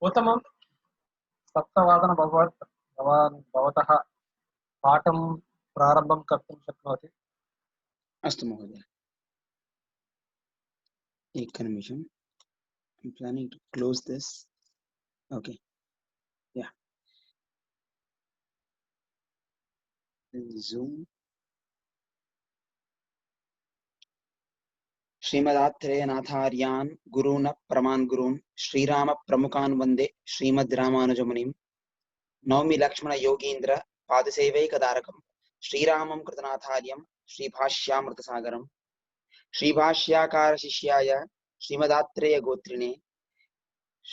उत्तमं सप्तवादन भवत् भवान् भवतः पाठं प्रारम्भं कर्तुं शक्नोति। अस्तु महोदय, एकनिमिषम्. I'm planning to close this. Okay. Yeah. Zoom. श्रीमदात्रेयनाथार्यान् गुरून् प्रमान् गुरून् Shriram प्रमुखान् वन्दे श्रीमद् रामानुजमुनिम्. नौमि लक्ष्मण योगीन्द्र पादसेवैकदारकम् श्रीरामं कृतनाथार्यं श्रीभाष्यामृतसागरम् श्रीभाष्याकार शिष्याय श्रीमदात्रेय गोत्रिणे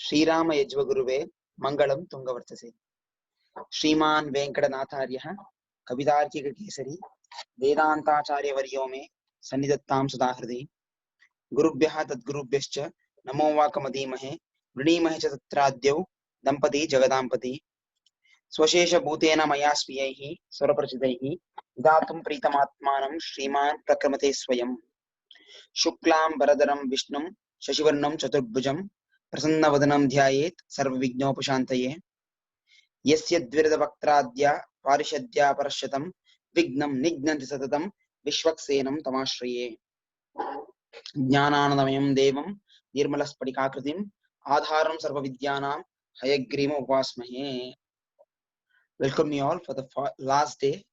श्रीराम यज्वगुरुवे मंगलम तुंगवर्तसे. श्रीमान् वेंकटनाथार्यः कवितार्किककेसरी वेदान्ताचार्यवर्यो मे सन्निधत्तां सदाहृदि. गुरुभ्यः तद्गुरुभ्यश्च नमो वाकमदीमहे वृणीमहे च तत्राद्यौ दम्पती जगदाम्पति. स्वशेषभूतेन मया स्वीयैः स्वरप्रचितैः विधातुं प्रीतमात्मानं श्रीमान् प्रक्रमते स्वयं. शुक्लां वरदरं विष्णुं शशिवर्णं चतुर्भुजं प्रसन्नवदनं ध्यायेत् सर्वविघ्नोपशान्तये. यस्य द्विरदवक्त्राद्या पारिषद्या परश्यतं विघ्नं निघ्नन्ति सततं विश्वक्सेनं तमाश्रये. ज्ञानानन्दमयं देवं निर्मलस्फटिकाकृतिम् आधारं सर्वविद्यानां हयग्रीवम् उपास्महे. Welcome you all for the last day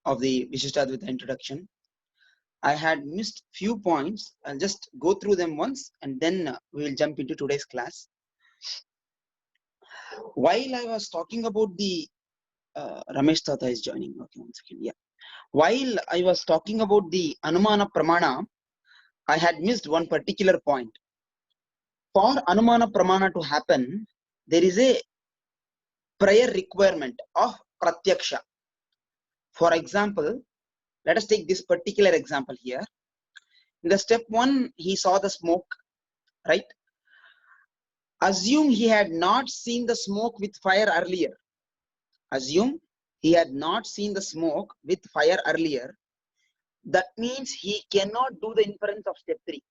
of the Vishishtadvaita introduction. I had missed few points. I'll just go through them once and then we will jump into today's class. While I was talking about the Ramesh Tata is joining. Okay, 1 second. Yeah. While I was talking about the Anumana Pramana, I had missed one particular point. For Anumana Pramana to happen, there is a prior requirement of Pratyaksha. For example, let us take this particular example here. In the step 1, he saw the smoke, right? Assume he had not seen the smoke with fire earlier. Assume he had not seen the smoke with fire earlier. That means he cannot do the inference of step 3.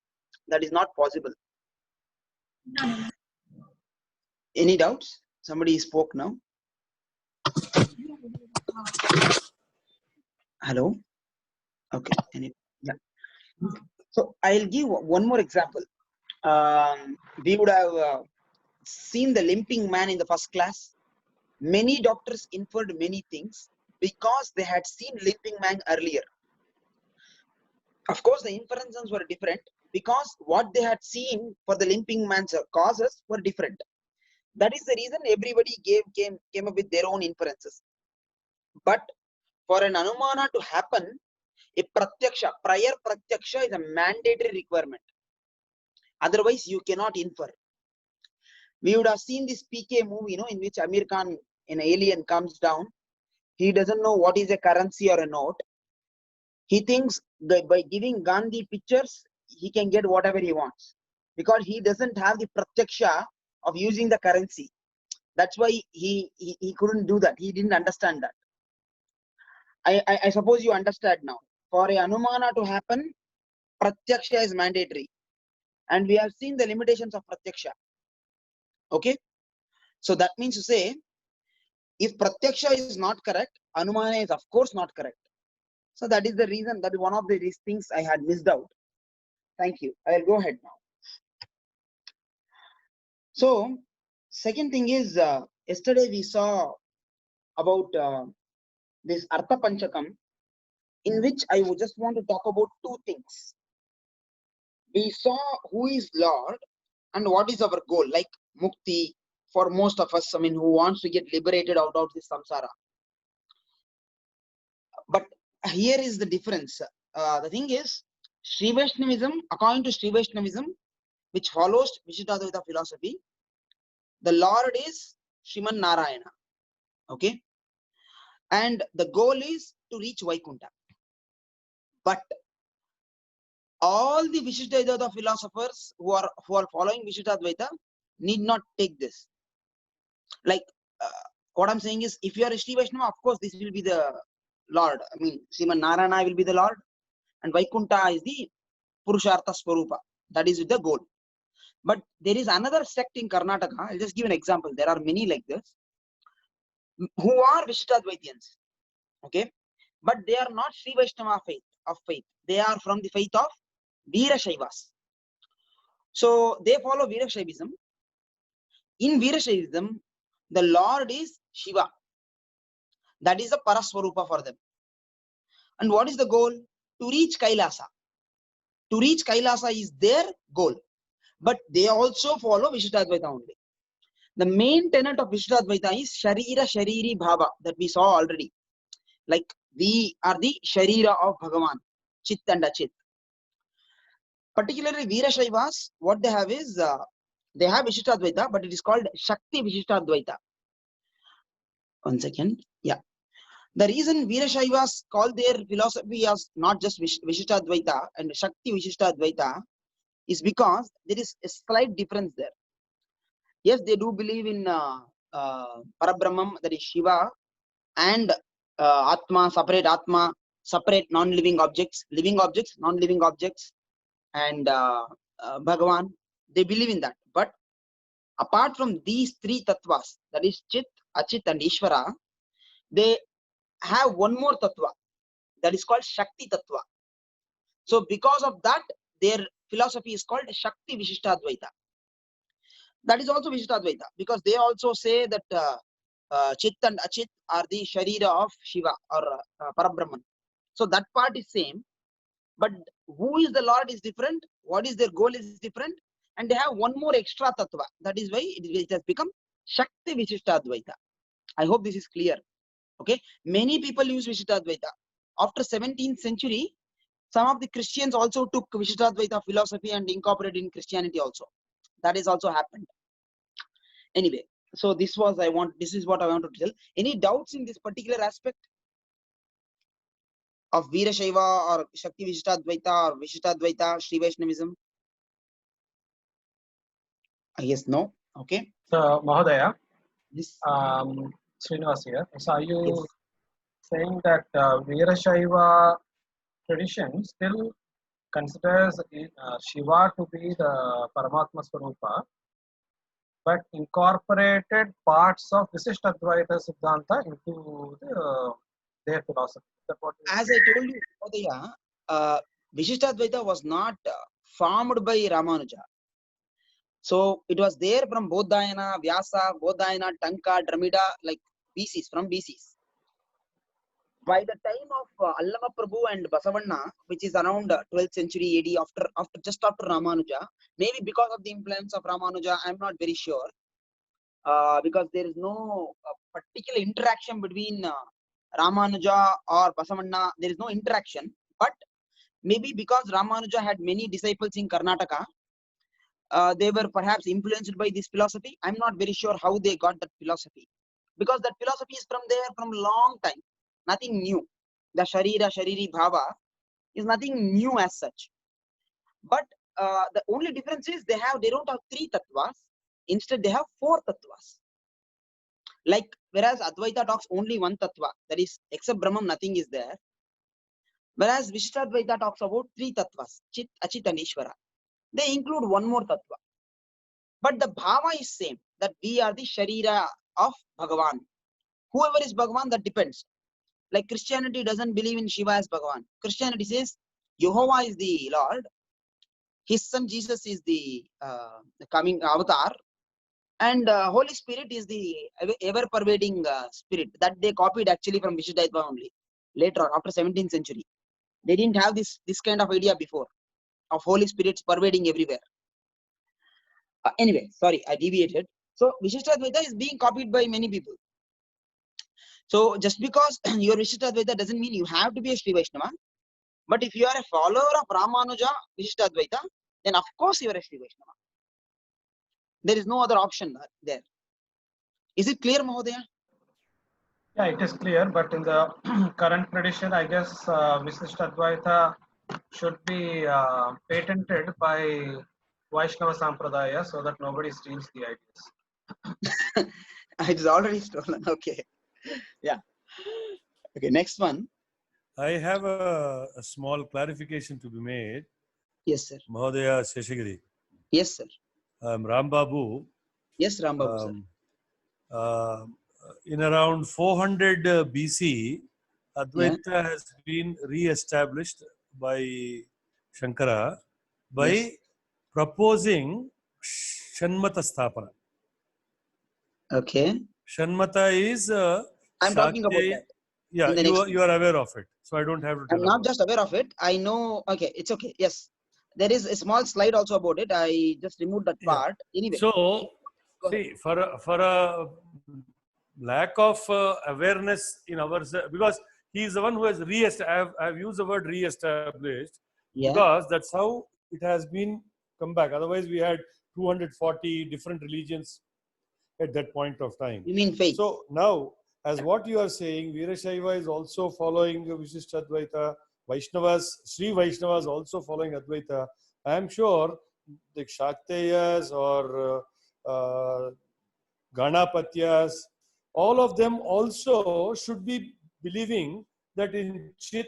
That is not possible. Any doubts? Somebody spoke now. Hello? Okay. Yeah. So I'll give one more example. We would have seen the limping man in the first class. Many doctors inferred many things because they had seen limping man earlier. Of course, the inferences were different because what they had seen for the limping man's causes were different. That is the reason everybody came up with their own inferences. But for an Anumana to happen, a Pratyaksha, prior Pratyaksha is a mandatory requirement. Otherwise, you cannot infer. We would have seen this PK movie, in which Amir Khan, an alien, comes down. He doesn't know what is a currency or a note. He thinks that by giving Gandhi pictures, he can get whatever he wants. Because he doesn't have the Pratyaksha of using the currency. That's why he couldn't do that. He didn't understand that. I suppose you understand now. For a Anumana to happen, Pratyaksha is mandatory. And we have seen the limitations of Pratyaksha. Okay? So that means to say, if Pratyaksha is not correct, Anumana is of course not correct. So that is the reason, that is one of these things I had missed out. Thank you. I will go ahead now. So, second thing is, yesterday we saw about this Artha Panchakam, in which I would just want to talk about two things. We saw who is Lord and what is our goal, like Mukti for most of us, who wants to get liberated out of this samsara. But here is the difference. The thing is, Sri Vaishnavism, according to Sri Vaishnavism, which follows Vishishtadvaita philosophy, the Lord is Sriman Narayana. Okay? And the goal is to reach Vaikuntha. But all the Vishishtadvaita philosophers who are following Vishishtadvaita need not take this. Like, what I'm saying is, if you are a Sri Vaishnava, of course, this will be the Lord. Sriman Narayana will be the Lord. And Vaikuntha is the Purushartha Swarupa. That is the goal. But there is another sect in Karnataka. I'll just give an example. There are many like this who are Vishishtadvaitians. Okay, but they are not Sri Vaishnava faith. They are from the faith of Veerashaivas. So they follow Veerashaivism. In Veerashaivism, the Lord is Shiva. That is the Paraswarupa for them. And what is the goal? To reach Kailasa. To reach Kailasa is their goal. But they also follow Vishishtadvaita only. The main tenet of Vishishtadvaita is Sharira Shariri Bhava that we saw already. Like we are the Sharira of Bhagavan, Chit and Achit. Particularly Veerashaivas, what they have is, they have Vishishtadvaita, but it is called Shakti Vishishtadvaita. One second. Yeah. The reason Veerashaivas call their philosophy as not just Vishishtadvaita and Shakti Vishishtadvaita is because there is a slight difference there. Yes, they do believe in Parabrahman, that is Shiva, and Atma, separate non-living objects, living objects, non-living objects, and Bhagavan. They believe in that. But apart from these three tattvas, that is Chit, Achit, and Ishvara, they have one more tattva that is called Shakti tattva. So because of that, their philosophy is called Shakti Vishishtadvaita. That is also Vishishtadvaita, because they also say that Chit and Achit are the Sharira of Shiva or Parabrahman. So that part is same, but who is the Lord is different, what is their goal is different, and they have one more extra tattva. That is why it has become Shakti Vishishtadvaita. I hope this is clear. Okay, many people use Vishishtadvaita. After 17th century, some of the Christians also took Vishishtadvaita philosophy and incorporated in Christianity also. That is also happened. Anyway, so this is what I want to tell. Any doubts in this particular aspect of Veerashaiva or Shakti Vishishtadvaita or Vishishtadvaita, Sri Vaishnavism? I guess no. Okay. So, Mahodaya, This. Srinivas here. So, are you Yes. saying that Veerashaiva tradition still considers Shiva to be the Paramatma Swarupa, but incorporated parts of Vishishtadvaita Siddhanta into their philosophy? As I told you, Mahodaya, Vishishtadvaita was not formed by Ramanuja. So it was there from Bodhayana, Vyasa, Bodhayana, Tanka, Dramida, like from BCs. By the time of Allama Prabhu and Basavanna, which is around 12th century AD, just after Ramanuja, maybe because of the influence of Ramanuja, I'm not very sure, because there is no particular interaction between Ramanuja or Basavanna. There is no interaction, but maybe because Ramanuja had many disciples in Karnataka, they were perhaps influenced by this philosophy. I'm not very sure how they got that philosophy, because that philosophy is from there from long time, nothing new. The Sharira Shariri Bhava is nothing new as such. But the only difference is they don't have three tattvas. Instead, they have four tattvas. Like whereas Advaita talks only one tattva, that is except Brahman, nothing is there. Whereas Vishishtadvaita talks about three tattvas, Chit, Achit, and Ishvara. They include one more tattva. But the bhava is same, that we are the Sharira of Bhagavan. Whoever is Bhagavan, that depends. Like Christianity doesn't believe in Shiva as Bhagavan. Christianity says Jehovah is the Lord, his son Jesus is the coming avatar, and Holy Spirit is the ever-pervading spirit that they copied actually from Vishishtadvaita only. Later on, after 17th century, they didn't have this kind of idea before of Holy Spirits pervading everywhere. Anyway, sorry, I deviated. So Vishishtadvaita is being copied by many people. So just because you are Vishishtadvaita doesn't mean you have to be a Sri Vaishnava. But if you are a follower of Ramanuja Vishishtadvaita, then of course you are a Sri Vaishnava. There is no other option there. Is it clear, Mahodaya? Yeah, it is clear, but in the current tradition, I guess Vishishtadvaita should be patented by Vaishnava Sampradaya so that nobody steals the ideas. It is already stolen. Okay. Yeah. Okay, next one. I have a small clarification to be made. Yes, sir. Mahodaya Seshagiri. Yes, sir. Rambabu. Yes, Rambabu sir. Uh, in around 400 BC, Advaita has been re-established by Shankara by proposing Shanmata Sthapana. Okay. Shanmata is I'm talking about Shakya. that. Yeah, In the you next are aware of it, so I don't have to tell I'm not about just aware of it. I know. Okay, it's okay. Yes, there is a small slide also about it. I just removed that it. Yeah. part. Anyway, So, go ahead. see, for a lack of awareness in our, because he is the one who has I've used the word re-established Yeah. because that's how it has been come back. Otherwise, we had 240 different religions at that point of time. You mean faith? So now, as what you are saying, Veerashaiva is also following Vishishtadvaita, Vaishnavas, Sri Vaishnavas also following Advaita. I am sure the Shakteyas or Ganapatyas, all of them also should be believing that in Chit,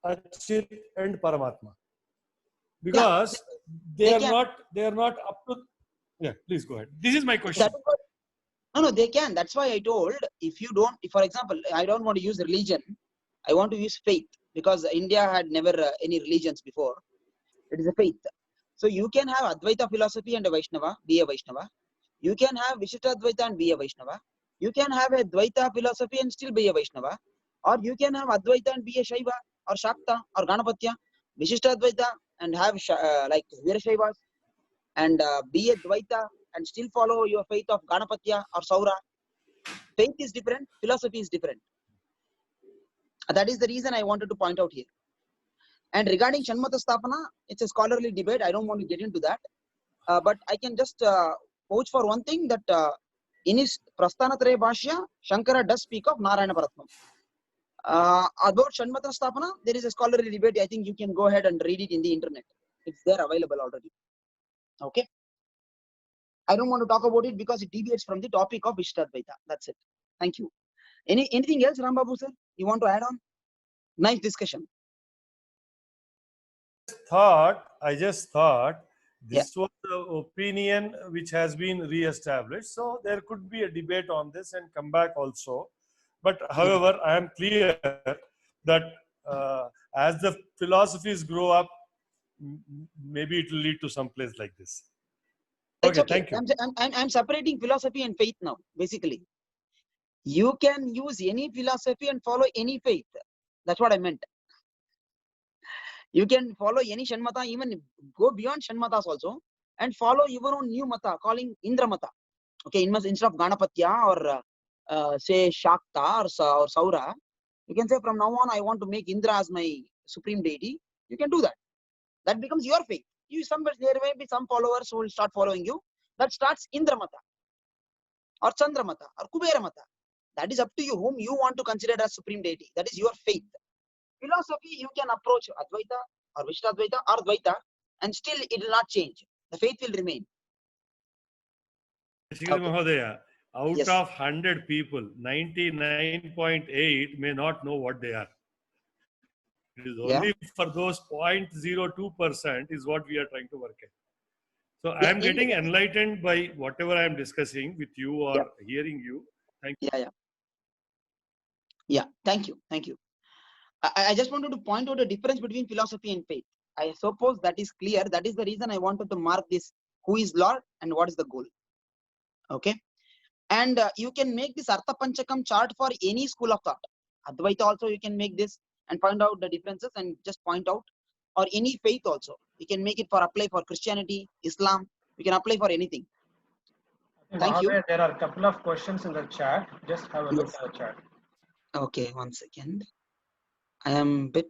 Achit and Paramatma. Because they are not up to. Yeah, please go ahead. This is my question. No, they can. That's why I told, if you don't, if, for example, I don't want to use religion, I want to use faith, because India had never any religions before. It is a faith. So you can have Advaita philosophy and a Vaishnava, be a Vaishnava. You can have Vishishtadvaita and be a Vaishnava. You can have a Dvaita philosophy and still be a Vaishnava. Or you can have Advaita and be a Shaiva or Shakta or Ganapatya, Vishishtadvaita and have like Veerashaivas, and be a Dvaita and still follow your faith of Ganapatya or Saura. Faith is different, philosophy is different. That is the reason I wanted to point out here. And regarding Shanmata Sthapana, it's a scholarly debate. I don't want to get into that. But I can just vouch for one thing, that in his Prasthanatraya Bhashya, Shankara does speak of Narayana Paratmam. About Shanmata Sthapana, there is a scholarly debate. I think you can go ahead and read it in the internet. It's there available already. Okay. I don't want to talk about it because it deviates from the topic of Vishishtadvaita. That's it. Thank you. Anything else, Rambabu sir? You want to add on? Nice discussion. I just thought this was the opinion which has been re-established. So there could be a debate on this and come back also. But however, I am clear that as the philosophies grow up, maybe it will lead to some place like this. Okay, thank you. I'm separating philosophy and faith now, basically. You can use any philosophy and follow any faith. That's what I meant. You can follow any Shanmata, even go beyond Shanmatas also, and follow your own new mata, calling Indra mata. Okay, instead of Ganapatya or say Shakta or Saura, you can say from now on I want to make Indra as my supreme deity. You can do that. That becomes your faith. There may be some followers who will start following you. That starts Indra mata or Chandra mata or Kubera mata. That is up to you, whom you want to consider as supreme deity. That is your faith. Philosophy, you can approach Advaita or Vishishtadvaita or Dvaita, and still it will not change. The faith will remain. Mahodaya, out of 100 people, 99.8 may not know what they are. It is only for those 0.02% is what we are trying to work at. So I am getting enlightened by whatever I am discussing with you or hearing you. Thank you. Yeah. Thank you. Thank you. I just wanted to point out the difference between philosophy and faith. I suppose that is clear. That is the reason I wanted to mark this: who is Lord and what is the goal. Okay. And you can make this Artha Panchakam chart for any school of thought. Advaita also you can make this and find out the differences and just point out, or any faith also. You can make it for apply for Christianity, Islam. You can apply for anything. Thank you. There are a couple of questions in the chat. Just have a look at the chat. Okay, 1 second. I am a bit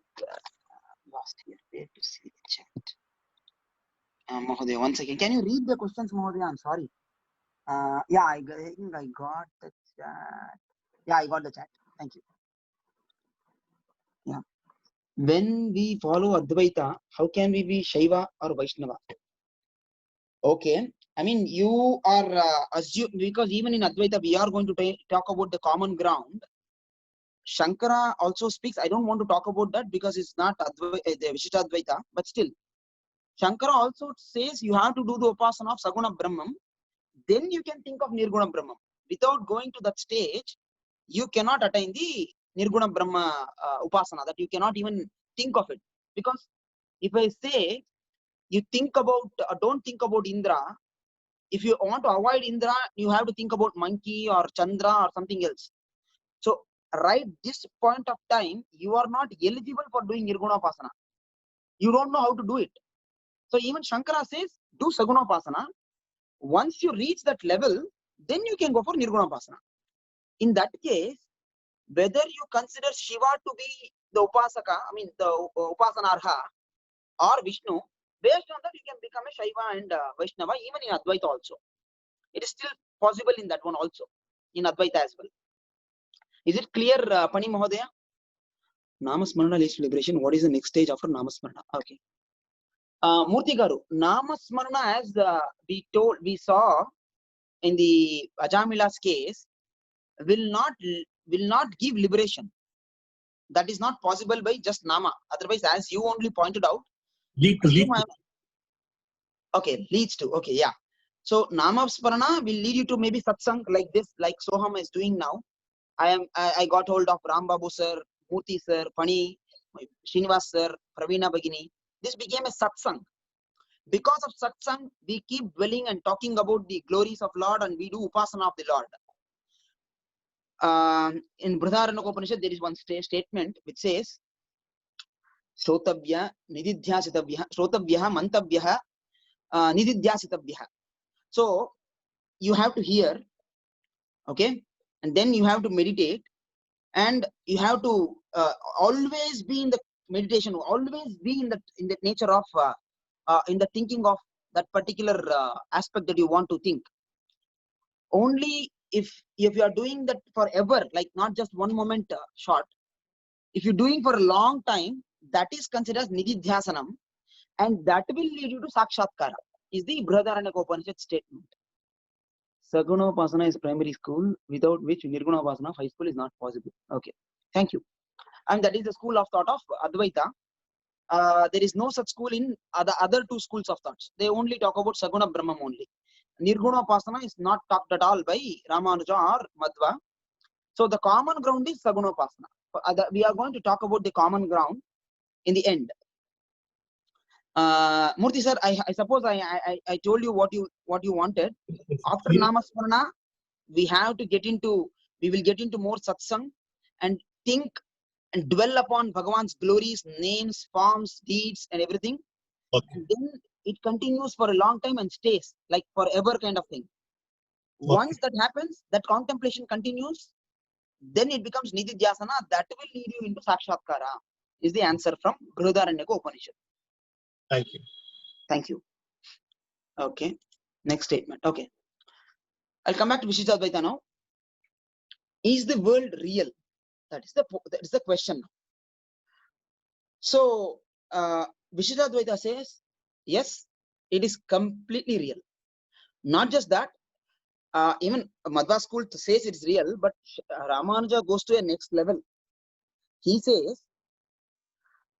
lost here. Where to see the chat? Mahodaya, 1 second. Can you read the questions, Mahodaya? I'm sorry. Yeah, I think I got the chat. Yeah, I got the chat. Thank you. Yeah. When we follow Advaita, how can we be Shaiva or Vaishnava? Okay. I mean, you are because even in Advaita, we are going to talk about the common ground. Shankara also speaks. I don't want to talk about that because it's not the Vishishtadvaita, but still, Shankara also says you have to do the upasana of Saguna Brahman. Then you can think of Nirguna Brahman. Without going to that stage, you cannot attain the Nirguna Brahma upasana, that you cannot even think of it. Because if I say you think about, don't think about Indra, if you want to avoid Indra, you have to think about monkey or Chandra or something else. So, right this point of time, you are not eligible for doing Nirguna upasana. You don't know how to do it. So, even Shankara says, do Saguna upasana. Once you reach that level, then you can go for Nirguna upasana. In that case, whether you consider Shiva to be the upasaka, I mean the upasanarha, or Vishnu, based on that you can become a Shaiva and Vaishnava, even in Advaita also. It is still possible in that one also, in Advaita as well. Is it clear, Pani Mahodaya? Namasmarana leads to liberation. What is the next stage after Namasmarana? Okay. Murthy Garu, Namasmarana, as we saw in the Ajamila's case, will not give liberation. That is not possible by just Nama. Otherwise, as you only pointed out, Lead to. Okay, leads to. Okay, yeah. So Namasmarana will lead you to maybe satsang like this, like Soham is doing now. I got hold of Ram Babu sir, Murthy sir, Pani, Srinivas sir, Pravina Bagini. This became a satsang. Because of satsang, we keep dwelling and talking about the glories of Lord, and we do upasana of the Lord. In Brihadaranyaka Upanishad, there is one statement which says, Shrotavya, Nididhyasitabhya, Shrotavya, Mantavya, Nididhyasitabhya. So, you have to hear, okay, and then you have to meditate, and you have to always be in the meditation, always be in the nature of, in the thinking of that particular aspect that you want to think. Only if you are doing that forever, like not just one moment short, if you're doing for a long time, that is considered as Nididhyasanam, and that will lead you to Sakshatkara, is the Brihadaranyaka Upanishad statement. Saguna Upasana is primary school, without which Nirguna Upasana, high school, is not possible. Okay, thank you. And that is the school of thought of Advaita. There is no such school in other two schools of thoughts. They only talk about Saguna Brahman only. Nirguna Upasana is not talked at all by Ramanuja or Madhva. So the common ground is Saguna Upasana. We are going to talk about the common ground in the end. Murthy sir, I suppose I told you what you wanted. After Namasmarana, we will get into more satsang and think and dwell upon Bhagavan's glories, names, forms, deeds, and everything. Okay. And then it continues for a long time and stays like forever kind of thing. Okay. Once that happens, that contemplation continues, then it becomes Nididhyasana. That will lead you into Sakshatkara, is the answer from Brihadaranyaka Upanishad. Thank you. Thank you. Okay. Next statement. Okay. I'll come back to Vishishtadvaita now. Is the world real? That is the question. So Vishishtadvaita says, yes, it is completely real. Not just that, even Madhva school says it's real, but Ramanuja goes to a next level. He says,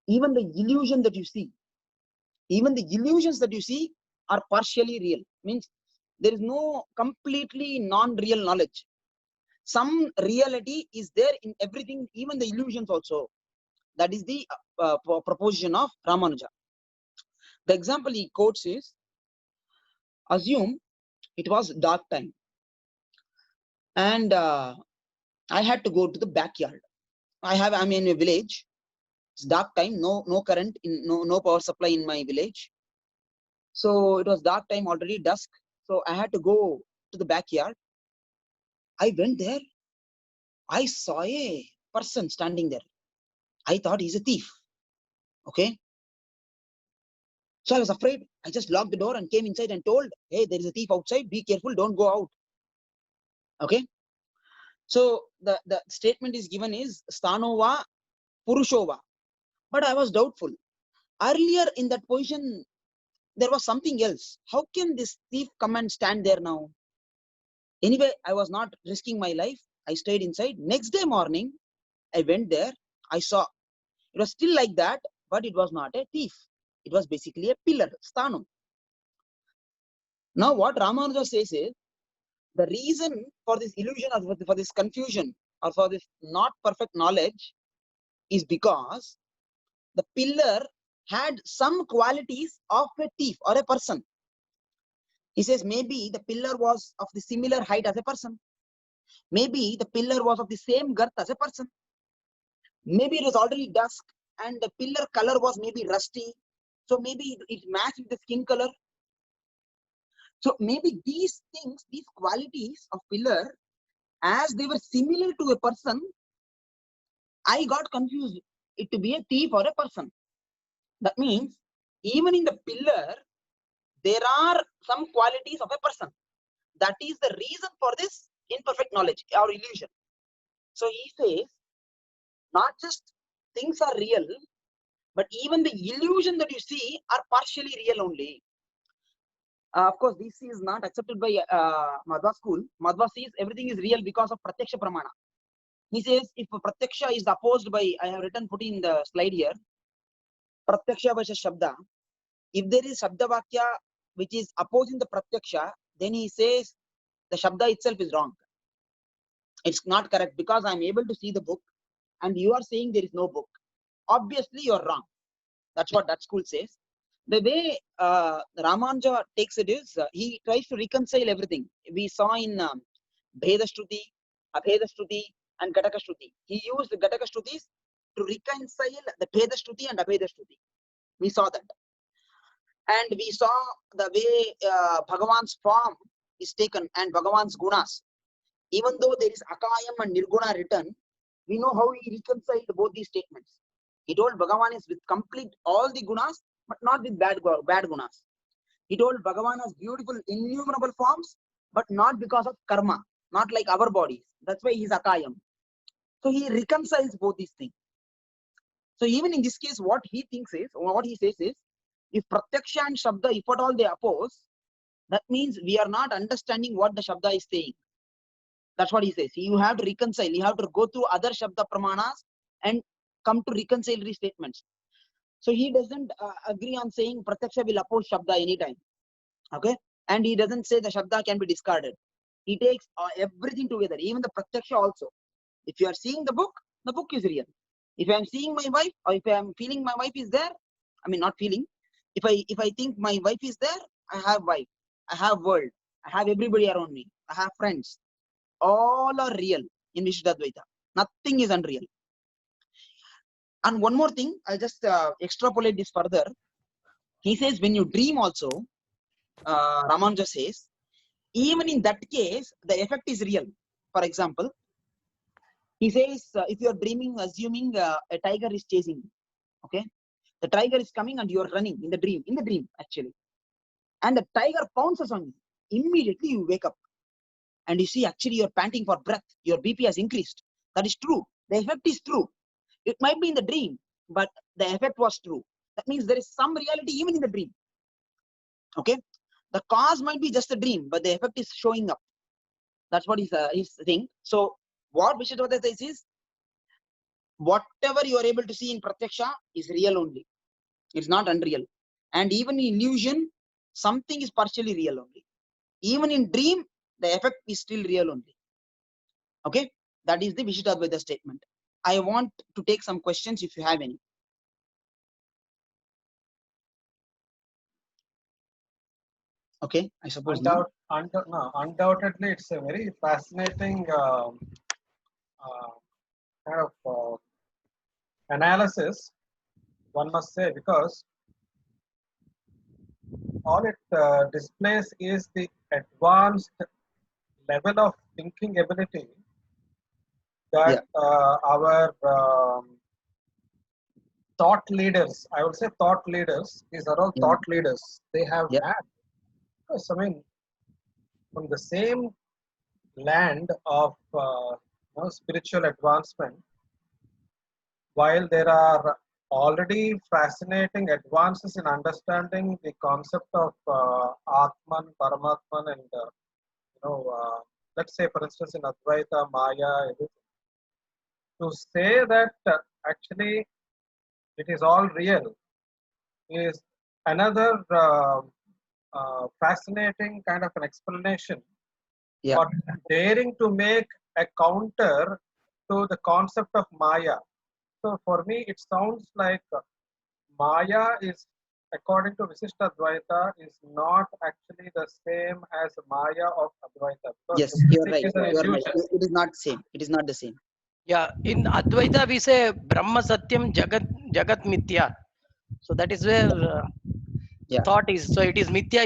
even the illusions that you see are partially real. Means there is no completely non-real knowledge. Some reality is there in everything, even the illusions also. That is the proposition of Ramanuja. The example he quotes is, assume it was dark time, and I had to go to the backyard. I'm in a village. It's dark time, no current, no power supply in my village. So it was dark time already, dusk. So I had to go to the backyard. I went there. I saw a person standing there. I thought he's a thief. Okay. So I was afraid. I just locked the door and came inside and told, hey, there is a thief outside. Be careful. Don't go out. Okay. So the statement is given is Sthanova Purushova. But I was doubtful. Earlier in that position, there was something else. How can this thief come and stand there now? Anyway, I was not risking my life. I stayed inside. Next day morning, I went there. I saw. It was still like that, but it was not a thief. It was basically a pillar, sthanam. Now what Ramanuja says is, the reason for this illusion or for this confusion or for this not perfect knowledge is because the pillar had some qualities of a thief or a person. He says maybe the pillar was of the similar height as a person. Maybe the pillar was of the same girth as a person. Maybe it was already dusk and the pillar color was maybe rusty. So maybe it matched with the skin color. So maybe these things, these qualities of pillar, as they were similar to a person, I got confused it to be a thief or a person. That means even in the pillar, there are some qualities of a person. That is the reason for this imperfect knowledge or illusion. So he says, not just things are real, but even the illusion that you see are partially real only. Of course, this is not accepted by Madhva school. Madhva says everything is real because of Pratyaksha Pramana. He says if Pratyaksha is opposed by, I have put in the slide here, Pratyaksha versus Shabda. If there is Shabda Vakya which is opposing the Pratyaksha, then he says the Shabda itself is wrong. It's not correct because I am able to see the book and you are saying there is no book. Obviously, you are wrong. That's what that school says. The way Ramanuja takes it is, he tries to reconcile everything. We saw in Bheda Shruti, Abheda Shruti, and Ghataka Shruti. He used the Ghataka Shrutis to reconcile the Bheda Shruti and Abheda Shruti. We saw that. And we saw the way Bhagavan's form is taken and Bhagavan's gunas. Even though there is Akayam and Nirguna written, we know how he reconciled both these statements. He told Bhagavan is with complete all the gunas, but not with bad gunas. He told Bhagavan has beautiful innumerable forms, but not because of karma, not like our bodies. That's why he's Akayam. So he reconciles both these things. So even in this case, what he thinks is, or what he says is, if Pratyaksha and Shabda, if at all they oppose, that means we are not understanding what the Shabda is saying. That's what he says. You have to reconcile. You have to go through other Shabda Pramanas and come to reconciliatory statements. So he doesn't agree on saying Pratyaksha will oppose Shabda anytime. Okay? And he doesn't say the Shabda can be discarded. He takes everything together, even the Pratyaksha also. If you are seeing the book is real. If I am seeing my wife, or if I am feeling my wife is there, I mean not feeling. If I think my wife is there, I have wife, I have world, I have everybody around me, I have friends. All are real in Vishuddhadvaita. Nothing is unreal. And one more thing, I'll just extrapolate this further. He says when you dream also, Ramanuja says, even in that case, the effect is real. For example, he says if you are dreaming, assuming a tiger is chasing you, okay? The tiger is coming and you are running in the dream actually. And the tiger pounces on you. Immediately you wake up and you see actually you're panting for breath. Your BP has increased. That is true. The effect is true. It might be in the dream, but the effect was true. That means there is some reality even in the dream. Okay? The cause might be just a dream, but the effect is showing up. That's what his thing. So what Vishuddhadvaita says is, whatever you are able to see in Pratyaksha is real only. It's not unreal. And even in illusion, something is partially real only. Even in dream, the effect is still real only. Okay? That is the Vishuddhadvaita statement. I want to take some questions if you have any. Okay, I suppose Undoubtedly, it's a very fascinating kind of analysis, one must say, because all it displays is the advanced level of thinking ability that our thought leaders, I would say thought leaders, these are all thought leaders, they have had. Because, I mean, from the same land of spiritual advancement, while there are already fascinating advances in understanding the concept of Atman, Paramatman, and let's say, for instance, in Advaita, Maya, everything, to say that actually it is all real is another fascinating kind of an explanation Yeah. for daring to make a counter to the concept of Maya. So for me, it sounds like Maya is, according to Visishtadvaita, is not actually the same as Maya of Advaita. Because Yes, you're everything right. is an You're right. illusion. It is not same. It is not the same. Yeah, in Advaita we say Brahma Satyam Jagat Mithya. So that is where Yeah. thought is. So it is Mithya.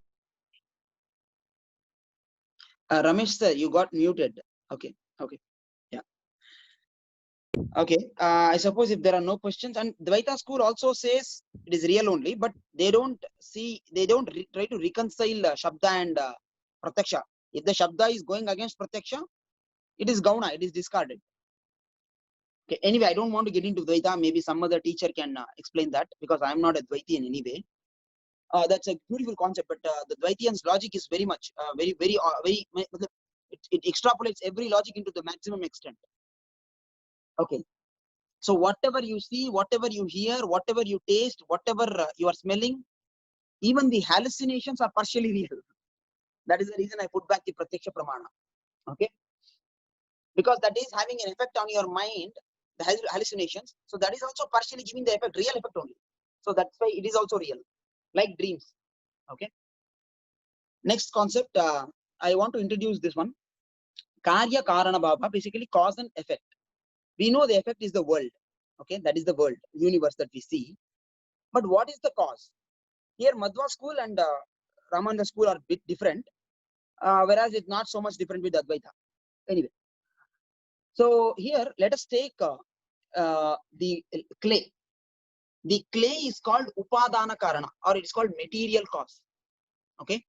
Ramesh sir, you got muted. Okay. Okay. Yeah. Okay. I suppose if there are no questions, and Dvaita school also says it is real only, but they don't try to reconcile Shabda and Pratyaksha. If the Shabda is going against Pratyaksha, it is Gauna, it is discarded. Okay. Anyway, I don't want to get into Dvaita. Maybe some other teacher can explain that, because I am not a Dvaiti in any way. That's a beautiful concept, but the Dvaitian's logic is very much, very, it extrapolates every logic into the maximum extent. Okay. So whatever you see, whatever you hear, whatever you taste, whatever you are smelling, even the hallucinations are partially real. That is the reason I put back the Pratyaksha Pramana. Okay. Because that is having an effect on your mind, the hallucinations. So that is also partially giving the effect, real effect only. So that's why it is also real, like dreams. Okay. Next concept, I want to introduce this one. Karya Karana Bhava, basically cause and effect. We know the effect is the world. Okay, that is the world, universe that we see. But what is the cause? Here, Madhva school and Ramananda school are a bit different, whereas it's not so much different with Advaita. Anyway, so here let us take the clay. The clay is called Upadana Karana, or it is called material cause. Okay,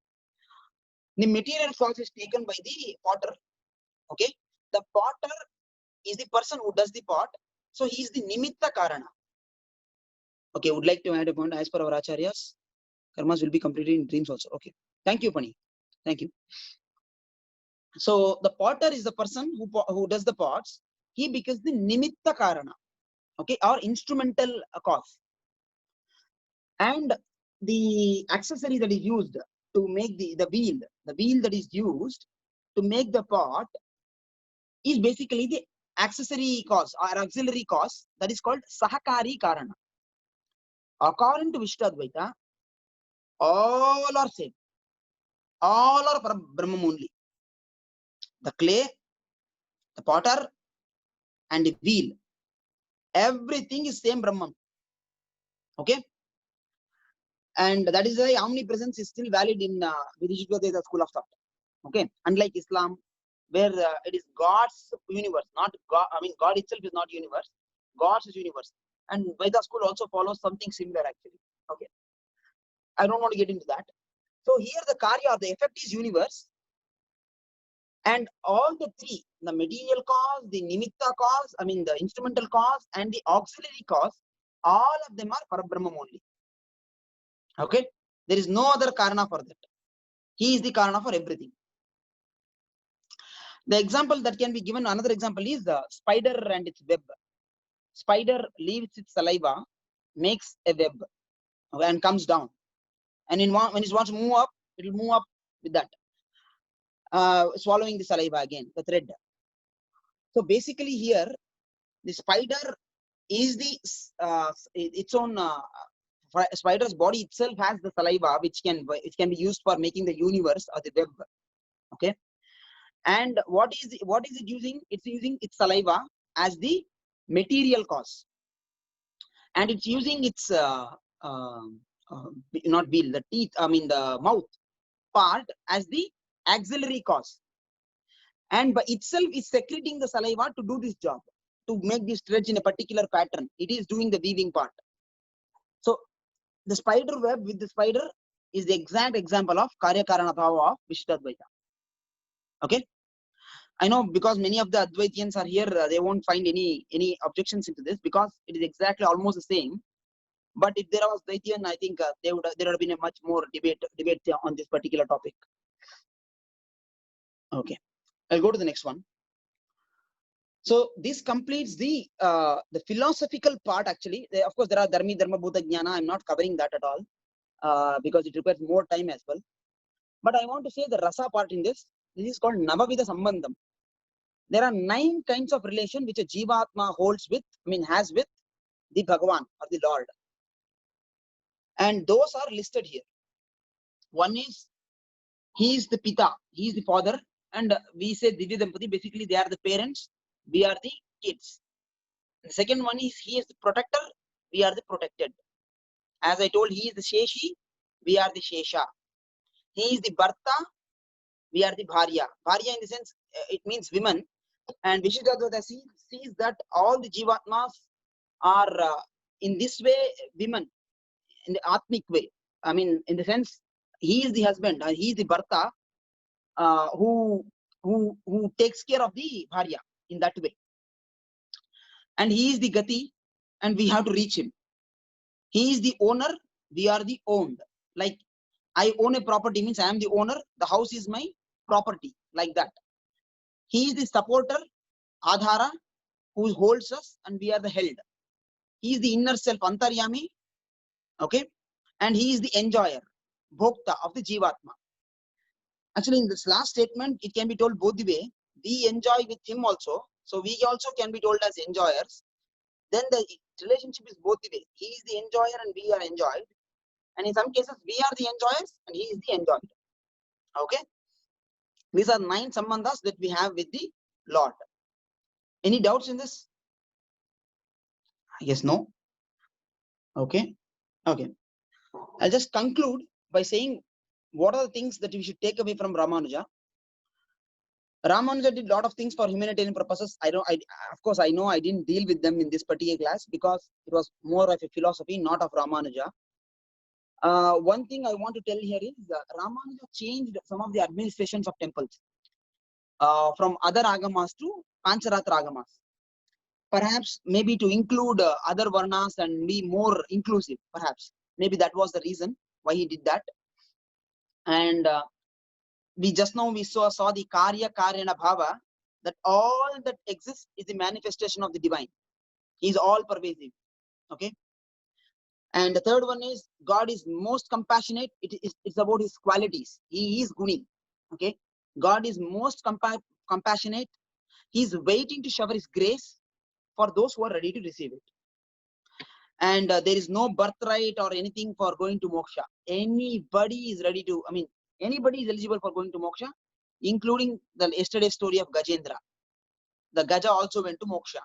the material cause is taken by the potter. Okay, the potter is the person who does the pot, so he is the Nimitta Karana. Okay, would like to add a point. As per our acharyas, karmas will be completed in dreams also. Okay, thank you, Pani. Thank you. So the potter is the person who does the pots. He becomes the Nimitta Karana, okay, or instrumental cause. And the accessory that is used to make the wheel that is used to make the pot is basically the accessory cause or auxiliary cause, that is called Sahakari Karana. According to Vishtadvaita, all are same. All are Brahman only. The clay, the potter, and the wheel. Everything is same Brahman. Okay? And that is why omnipresence is still valid in Vishishtadvaita school of thought. Okay? Unlike Islam, where it is God's universe, not God. I mean, God itself is not universe. God's is universe. And Veda school also follows something similar actually. Okay? I don't want to get into that. So here the karya, the effect is universe. And all the three, the material cause, the nimitta cause, I mean the instrumental cause, and the auxiliary cause, all of them are Parabrahman only. Okay? There is no other karana for that. He is the karana for everything. The example that can be given, another example is the spider and its web. Spider leaves its saliva, makes a web, okay, and comes down. And when it wants to move up, it will move up with that. Swallowing the saliva again, the thread. So basically here, the spider is the its own spider's body itself has the saliva which can be used for making the universe or the web. Okay, and what is it using? It's using its saliva as the material cause, and it's using its not wheel, the teeth, I mean the mouth part as the auxiliary cause, and by itself is secreting the saliva to do this job, to make this stretch in a particular pattern. It is doing the weaving part. So the spider web with the spider is the exact example of Karya Karana Bhava of Vishishtadvaita. Okay, I know because many of the Advaitians are here, they won't find any objections into this because it is exactly almost the same. But if there was Dvaitian, I think there would have been a much more debate on this particular topic. Okay, I'll go to the next one. So this completes the philosophical part. Actually, of course, there are Dharmi, Dharma, Bhuta, Jnana. I'm not covering that at all. because it requires more time as well. But I want to say the rasa part in this. This is called Navavida Sambandham. There are 9 kinds of relation which a Jivatma holds with, has with the Bhagavan or the Lord. And those are listed here. One is, he is the Pita, he is the father, and we say Divya Dampati, basically they are the parents, we are the kids. The second one is, he is the protector, we are the protected. As I told, he is the Sheshi, we are the Shesha. He is the Bharta, we are the Bharya. Bharya in the sense, it means women. And Vishishtadvaita sees that all the Jivatmas are in this way women, in the Atmic way. In the sense, he is the husband, he is the Bharta, who takes care of the Bharya in that way. And he is the Gati, and we have to reach him. He is the owner, we are the owned. Like, I own a property means I am the owner, the house is my property, like that. He is the supporter, Adhara, who holds us, and we are the held. He is the inner self, Antaryami, okay? And he is the enjoyer, Bhokta of the Jivatma. Actually, in this last statement, it can be told both the way. We enjoy with him also. So we also can be told as enjoyers. Then the relationship is both the way. He is the enjoyer and we are enjoyed. And in some cases, we are the enjoyers and he is the enjoyed. Okay? These are 9 sambandhas that we have with the Lord. Any doubts in this? Yes, no? Okay. Okay. I'll just conclude by saying what are the things that we should take away from Ramanuja. Ramanuja did a lot of things for humanitarian purposes. Of course, I know I didn't deal with them in this particular class because it was more of a philosophy, not of Ramanuja. One thing I want to tell here is Ramanuja changed some of the administrations of temples from other agamas to Pancharatra agamas. Perhaps maybe to include other varnas and be more inclusive, perhaps. Maybe that was the reason why he did that. And we saw the Karya Karyana Bhava, that all that exists is the manifestation of the divine. He is all pervasive. Okay. And the third one is God is most compassionate. It's about his qualities. He is Guni. Okay. God is most compassionate. He is waiting to shower his grace for those who are ready to receive it. And there is no birthright or anything for going to moksha. Anybody is ready to, anybody is eligible for going to moksha, including the yesterday's story of Gajendra. The Gaja also went to moksha.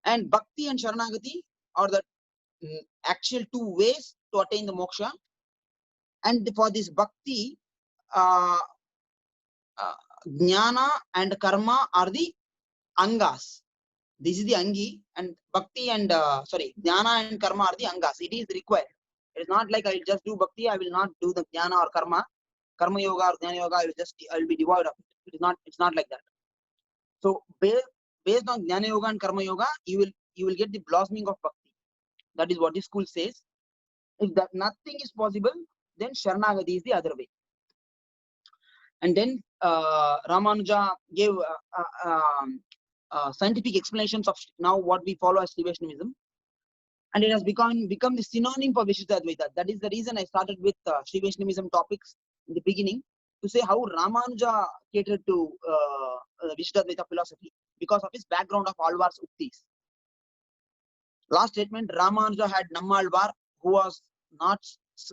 And Bhakti and Sharanagati are the actual 2 ways to attain the moksha. And for this Bhakti, Jnana and Karma are the Angas. This is the Angi, and Bhakti and Jnana and Karma are the Angas. It is required. It is not like I will just do Bhakti, I will not do the Jnana or Karma Yoga or Jnana Yoga, I will be devoid of it. It's not like that. So based on Jnana Yoga and Karma Yoga, you will get the blossoming of Bhakti. That is what the school says. If that nothing is possible, then Sharanagati is the other way. And then Ramanuja gave scientific explanations of now what we follow as Sri Vaishnavism, and it has become the synonym for Vishishtadvaita. That is the reason I started with Sri Vaishnavism topics in the beginning, to say how Ramanuja catered to Vishishtadvaita philosophy because of his background of Alvar's Uktis. Last statement, Ramanuja had Nammalvar, who was not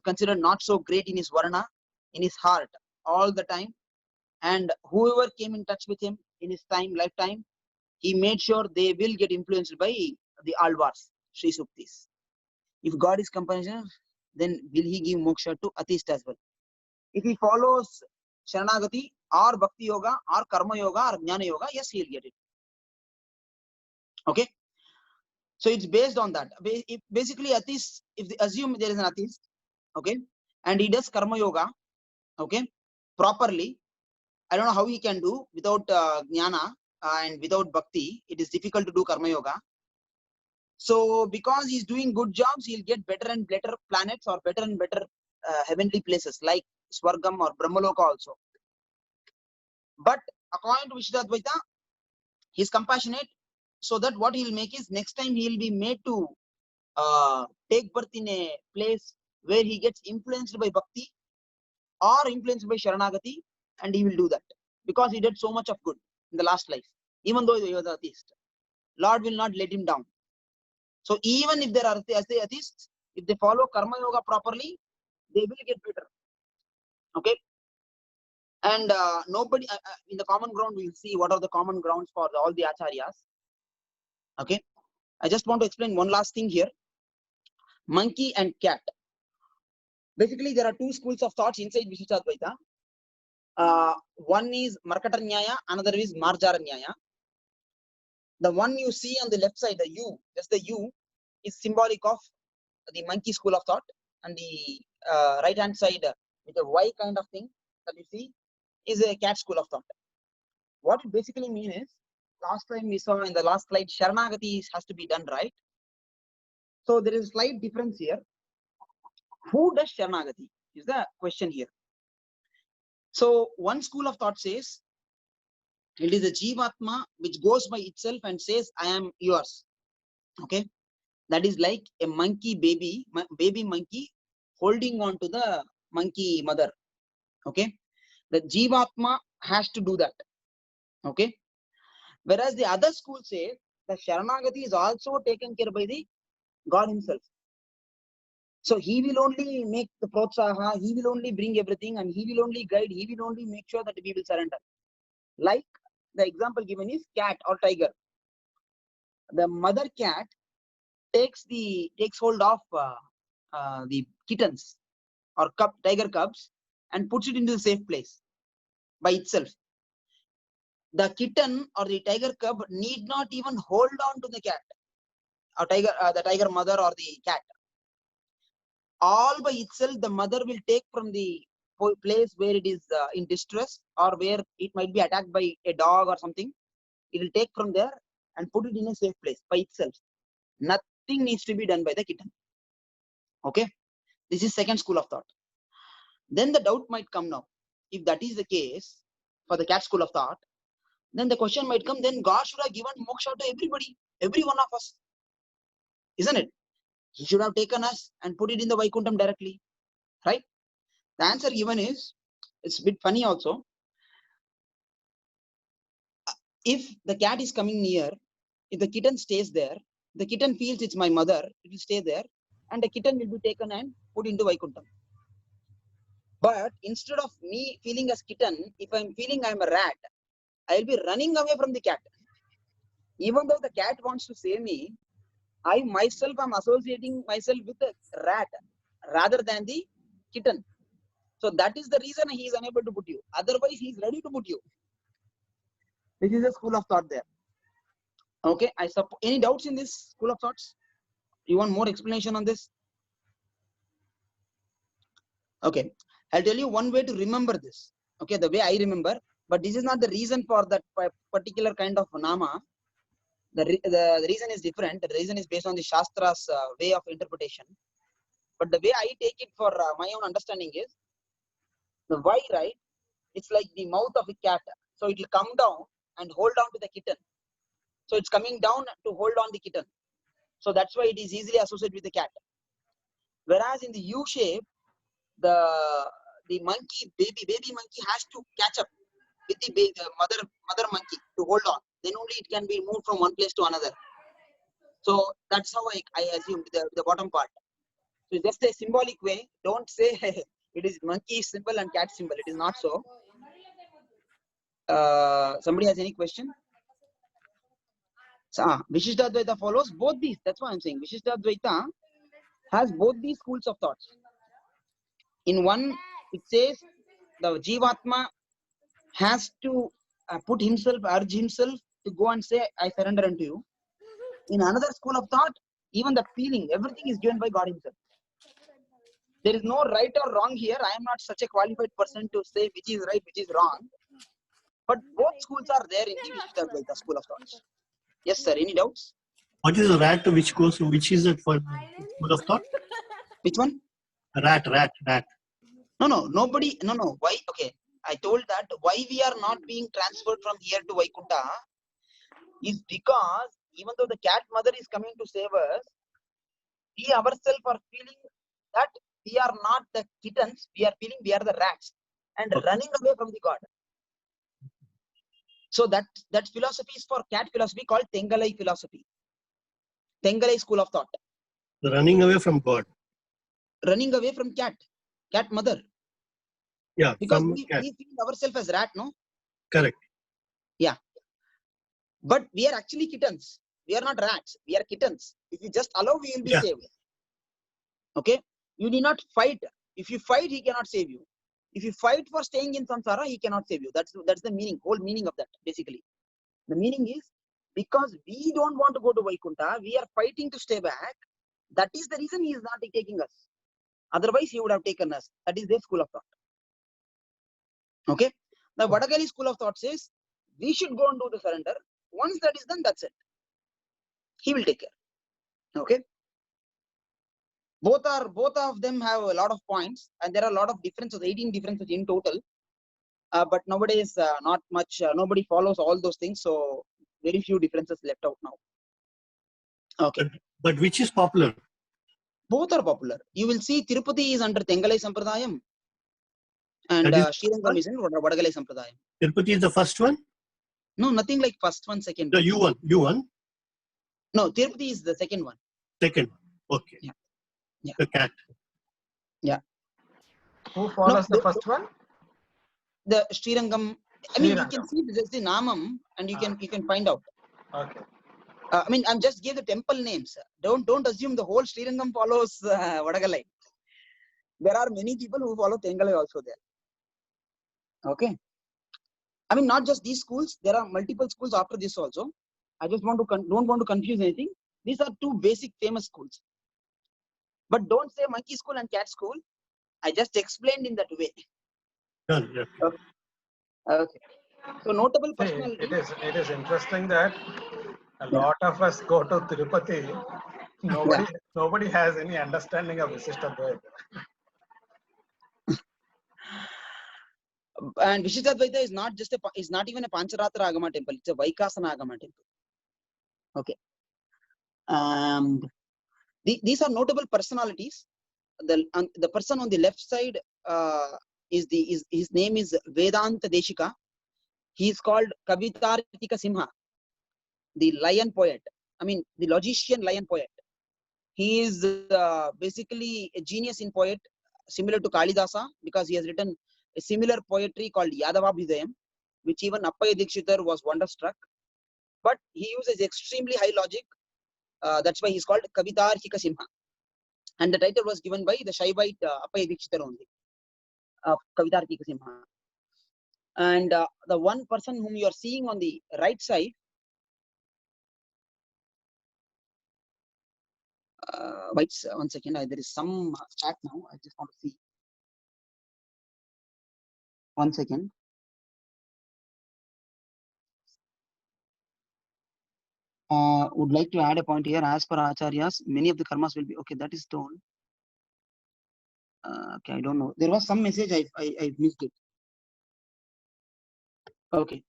considered not so great in his varna, in his heart all the time, and whoever came in touch with him in his lifetime, he made sure they will get influenced by the Alvars, Sri Suktis. If God is compassionate, then will he give moksha to atheist as well? If he follows Sharanagati or Bhakti Yoga or Karma Yoga or Jnana Yoga, yes, he will get it. Okay? So it's based on that. Basically, atheist, if they assume there is an atheist, okay, and he does Karma Yoga, okay, properly, I don't know how he can do without Jnana and without Bhakti. It is difficult to do Karma Yoga. So because he's doing good jobs, he'll get better and better planets or better and better heavenly places like Swargam or Brahmaloka also. But according to Vishishtadvaita, he's compassionate, so that what he'll make is next time he'll be made to take birth in a place where he gets influenced by bhakti or influenced by Sharanagati, and he will do that because he did so much of good in the last life, even though he was an atheist. Lord will not let him down. So even if there are atheists, if they follow karma yoga properly, they will get better. Okay. And nobody in the common ground, we'll see what are the common grounds for all the acharyas. Okay. I just want to explain one last thing here. Monkey and cat. Basically, there are two schools of thoughts inside Vishishtadvaita. One is Markata Nyaya, another is Marjara Nyaya. The one you see on the left side, the U, just the U, is symbolic of the monkey school of thought, and the right hand side with a Y kind of thing that you see is a cat school of thought. What it basically means is, last time we saw in the last slide, Sharanagati has to be done right. So there is a slight difference here. Who does Sharanagati is the question here. So one school of thought says it is a Jivatma which goes by itself and says, I am yours. Okay. That is like a monkey baby monkey holding on to the monkey mother. Okay. The Jivatma has to do that. Okay. Whereas the other school says the Sharanagati is also taken care by the God himself. So he will only make the protsaha, he will only bring everything, and he will only guide, he will only make sure that we will surrender. Like the example given is cat or tiger. The mother cat takes hold of the kittens or tiger cubs and puts it into the safe place by itself. The kitten or the tiger cub need not even hold on to the cat or the tiger mother or the cat. All by itself, the mother will take from the place where it is in distress or where it might be attacked by a dog or something. It will take from there and put it in a safe place by itself. Nothing needs to be done by the kitten. Okay. This is second school of thought. Then the doubt might come now. If that is the case for the cat school of thought, then the question might come, then God should have given moksha to everybody, every one of us. Isn't it? He should have taken us and put it in the Vaikuntham directly. Right? The answer given is, it's a bit funny also. If the cat is coming near, if the kitten stays there, the kitten feels it's my mother, it will stay there, and the kitten will be taken and put into Vaikuntham. But instead of me feeling as kitten, if I'm feeling I'm a rat, I'll be running away from the cat. Even though the cat wants to save me, I myself am associating myself with the rat rather than the kitten. So that is the reason he is unable to put you. Otherwise, he is ready to put you. This is a school of thought there. Okay, I suppose. Any doubts in this school of thoughts? You want more explanation on this? Okay, I'll tell you one way to remember this. Okay, the way I remember, but this is not the reason for that particular kind of nama. The reason is different. The reason is based on the Shastra's way of interpretation. But the way I take it for my own understanding is, the Y, right? It's like the mouth of a cat. So it will come down and hold on to the kitten. So it's coming down to hold on the kitten. So that's why it is easily associated with the cat. Whereas in the U shape, the monkey, baby monkey has to catch up with the mother monkey to hold on. Then only it can be moved from one place to another. So that's how I assume the bottom part. So just a symbolic way. Don't say it is monkey symbol and cat symbol. It is not so. Somebody has any question? So, Vishishtadvaita follows both these. That's why I'm saying Vishishtadvaita has both these schools of thoughts. In one, it says the Jivatma has to put himself, urge himself to go and say, I surrender unto you. In another school of thought, even the feeling, everything is given by God himself. There is no right or wrong here. I am not such a qualified person to say which is right, which is wrong. But both schools are there in the Vishishtadvaita school of thoughts. Yes, sir. Any doubts? What is a rat which is it for school of thought? Which one? Rat. No, nobody, no. Why? Okay. I told that why we are not being transferred from here to Vaikunta is because even though the cat mother is coming to save us, we ourselves are feeling that we are not the kittens, we are feeling we are the rats and Okay. running away from the God. So that philosophy is for cat philosophy called Tengalai philosophy. Tengalai school of thought. Running away from God. Running away from cat mother. Yeah, Because from we cat. feel ourselves as rat, no? Correct. But we are actually kittens. We are not rats. We are kittens. If you just allow, we will be Yeah. saved. Okay? You need not fight. If you fight, he cannot save you. If you fight for staying in samsara, he cannot save you. That's the meaning, whole meaning of that, basically. The meaning is, because we don't want to go to Vaikuntha, we are fighting to stay back. That is the reason he is not taking us. Otherwise, he would have taken us. That is their school of thought. Okay? The Vadagali school of thought says, we should go and do the surrender. Once that is done, that's it. He will take care. Okay? Both of them have a lot of points, and there are a lot of differences, 18 differences in total. But nowadays, not much. Nobody follows all those things, so very few differences left out now. Okay. But which is popular? Both are popular. You will see Tirupati is under Tengalai Sampradayam, and That is Srirangam is in Vadagalai Sampradayam. Tirupati is the first one? No, nothing like first one, second No, one. you won. No, Tirupati is the second one. Second. Okay. Yeah. Yeah. The cat. Who follows No, the first one? The Srirangam. I mean, you can Srirangam. see just the Namam, and you can find out. Okay. I mean, I'm just give the temple names. Don't assume the whole Srirangam follows Vadagalai. There are many people who follow Tengalai also there. Okay. I mean, not just these schools. There are multiple schools after this also. I just don't want to confuse anything. These are two basic famous schools. But don't say monkey school and cat school. I just explained in that way. Done. Yeah. Okay. So notable See, personality. it is interesting that a lot of us go to Tirupati. Nobody has any understanding of Visishtadvaita. And Vishishtadvaita is not even a Pancharatra Agama temple. It's a Vaikasana Agama temple. Okay. These are notable personalities. The person on the left side his name is Vedanta Deshika. He is called Kavitartika Simha, the lion poet. I mean, the logician lion poet. He is basically a genius in poet, similar to Kalidasa, because he has written a similar poetry called Yadavabhidayam, which even Appaya Dikshitar was wonderstruck. But he uses extremely high logic. That's why he's called Kavitartika Simha. And the title was given by the Shaivite Appaya Dikshitar only. Kavitartika Simha. And the one person whom you are seeing on the right side, wait 1 second, there is some chat now. I just want to see. 1 second. Would like to add a point here. As per Acharyas, many of the karmas will be okay. That is told. Okay, I don't know. There was some message I missed it. Okay.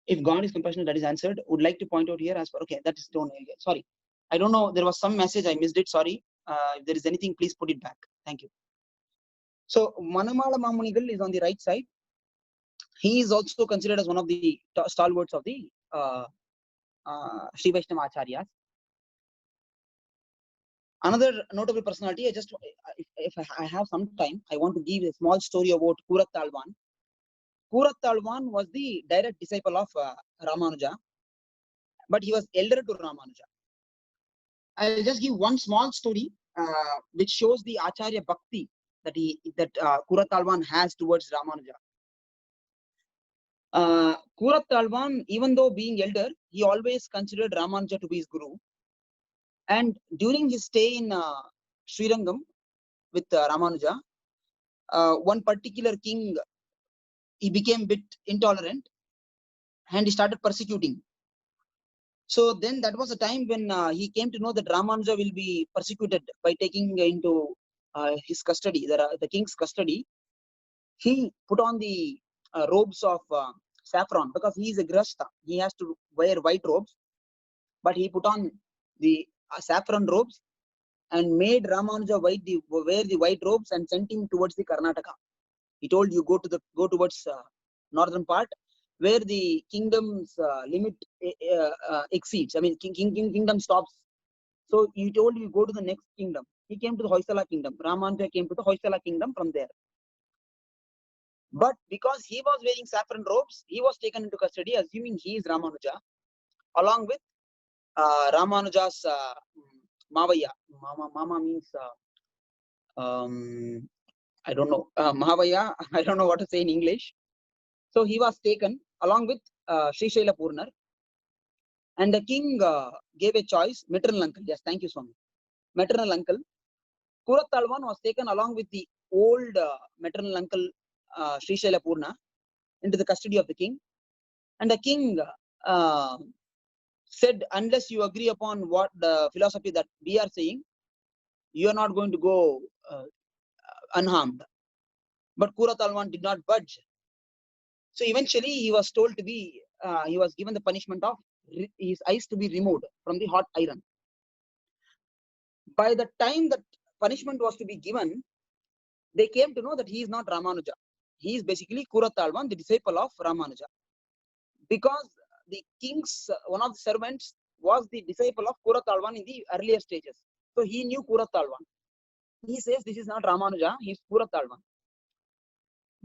If God is compassionate, that is answered. Would like to point out here as per. Okay, that is told. Sorry, I don't know. There was some message I missed it. Sorry. If there is anything, please put it back. Thank you. So Manamala Mamunigal is on the right side. He is also considered as one of the stalwarts of the Sri Vaishnava Acharyas. Another notable personality, if I have some time, I want to give a small story about Kurat Talwan. Kurat Talwan was the direct disciple of Ramanuja, but he was elder to Ramanuja. I'll just give one small story which shows the Acharya Bhakti that Kurat Talwan has towards Ramanuja. Kurat Talwan, even though being elder, he always considered Ramanuja to be his guru. And during his stay in Srirangam with Ramanuja, one particular king, he became a bit intolerant and he started persecuting. So then that was a time when he came to know that Ramanuja will be persecuted by taking into his custody, the king's custody. He put on the robes of saffron because he is a grihastha. He has to wear white robes, but he put on the saffron robes and made Ramanuja wear the white robes and sent him towards the Karnataka. He told you go towards northern part where the kingdom's limit exceeds. I mean, kingdom stops. So he told you go to the next kingdom. He came to the Hoysala kingdom. Ramanuja came to the Hoysala kingdom from there. But because he was wearing saffron robes, he was taken into custody, assuming he is Ramanuja, along with Ramanuja's Mavaya. Mama means I don't know. Mahavaya, I don't know what to say in English. So he was taken along with Sri Shaila Purnar. And the king gave a choice, maternal uncle. Yes, thank you, Swami. Maternal uncle. Kuratalwan was taken along with the old maternal uncle Sri Shaila Purna into the custody of the king. And the king said, unless you agree upon what the philosophy that we are saying, you are not going to go unharmed. But Kuratalwan did not budge. So eventually he was told to be, he was given the punishment of his eyes to be removed from the hot iron. By the time that punishment was to be given, they came to know that he is not Ramanuja. He is basically Kuratalwan, the disciple of Ramanuja. Because the king's, one of the servants was the disciple of Kuratalwan in the earlier stages. So he knew Kuratalwan. He says this is not Ramanuja, he is Kuratalwan.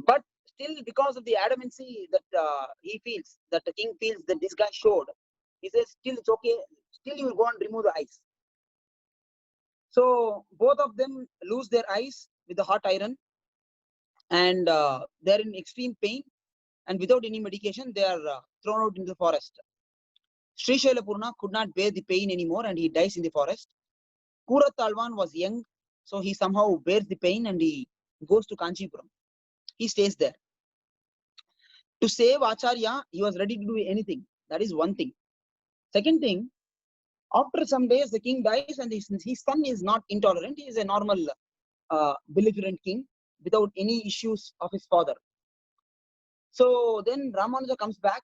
But still, because of the adamancy that he feels, that the king feels that this guy showed, he says, still it's okay, still you will go and remove the eyes. So both of them lose their eyes with the hot iron, and they're in extreme pain, and without any medication, they are thrown out into the forest. Sri Shaila Purna could not bear the pain anymore, and he dies in the forest. Kuratalwan was young, so he somehow bears the pain and he goes to Kanchipuram. He stays there. To save Acharya, he was ready to do anything. That is one thing. Second thing, after some days, the king dies, and his son is not intolerant. He is a normal, belligerent king without any issues of his father. So then Ramanuja comes back,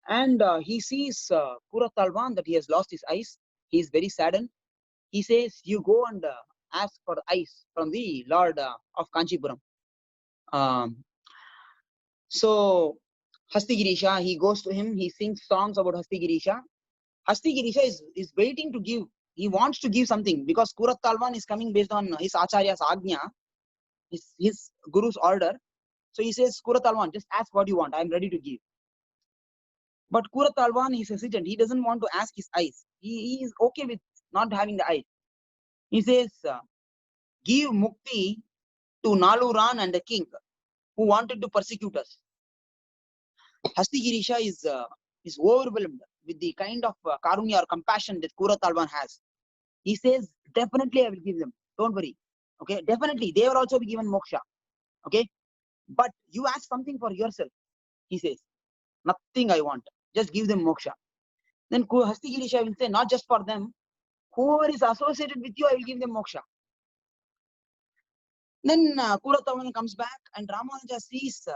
and he sees Kuratalwan that he has lost his eyes. He is very saddened. He says, you go and ask for eyes from the Lord of Kanchipuram. So Hastigirisha, he goes to him, he sings songs about Hastigirisha. Hastigirisha is waiting to give. He wants to give something because Kuratalwan is coming based on his Acharya's Agnya, his Guru's order. So he says, Kuratalwan, just ask what you want. I am ready to give. But Kuratalwan is hesitant. He doesn't want to ask his eyes. He is okay with not having the eyes. He says, give mukti to Naluran and the king who wanted to persecute us. Hastigirisha is overwhelmed with the kind of karunya or compassion that Kuratalwan has. He says, definitely I will give them. Don't worry. Okay, definitely they will also be given moksha. Okay, but you ask something for yourself. He says, nothing I want. Just give them moksha. Then Hastigirisha will say, not just for them. Whoever is associated with you, I will give them moksha. Then Kuratalwan comes back, and Ramanuja sees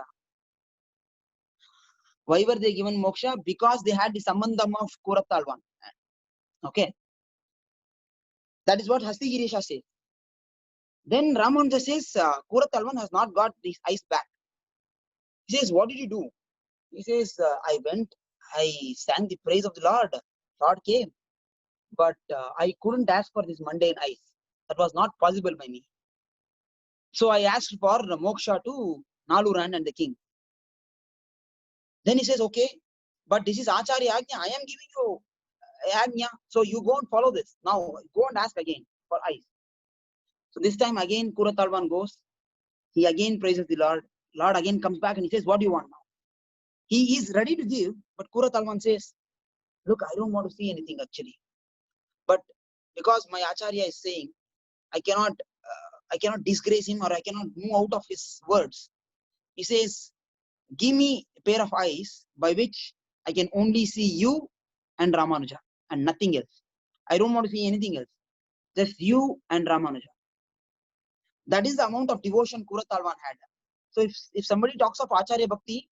why were they given moksha? Because they had the sambandham of Kuratalwan. Okay. That is what Hastigirisha says. Then Ramanuja says, Kuratalwan has not got his eyes back. He says, what did you do? He says, I went, I sang the praise of the Lord. Lord came. But I couldn't ask for this mundane eyes. That was not possible by me. So I asked for moksha to Naluran and the king. Then he says, okay, but this is Acharya Agnya. I am giving you Agnya. So you go and follow this. Now go and ask again for eyes. So this time again Kuratalwan goes. He again praises the Lord. Lord again comes back and he says, what do you want now? He is ready to give, but Kuratalwan says, look, I don't want to see anything actually. But because my Acharya is saying, I cannot disgrace him, or I cannot move out of his words. He says, give me a pair of eyes by which I can only see you and Ramanuja and nothing else. I don't want to see anything else. Just you and Ramanuja. That is the amount of devotion Kuratalwan had. So if somebody talks of Acharya Bhakti,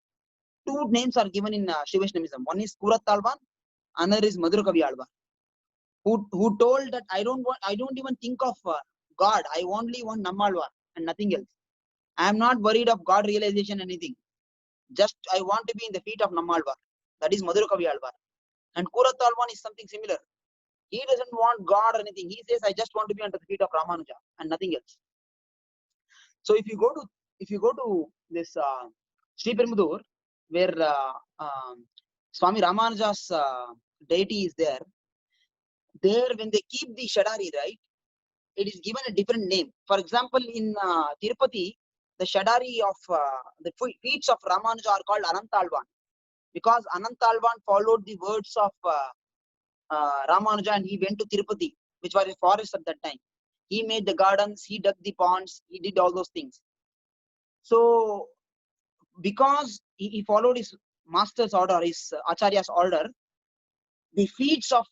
two names are given in Shri Vaishnavism. One is Kuratalwan, another is Madhurakavi Alvar. who told that I don't even think of God. I only want Nammalvar and nothing else. I am not worried of God realization anything. Just I want to be in the feet of Nammalvar. That is Madhurakavi Alvar. And Kurattalvan is something similar. He doesn't want God or anything. He says, I just want to be under the feet of Ramanuja and nothing else. So if you go to this Sri Perumbudur, where Swami Ramanuja's deity is there when they keep the Shadari, right, it is given a different name. For example, in Tirupati, the Shadari of the feet of Ramanuja are called Anantalvan, because Anantalvan followed the words of Ramanuja and he went to Tirupati, which was a forest at that time. He made the gardens, he dug the ponds, he did all those things. So, because he followed his master's order, his Acharya's order, the feet of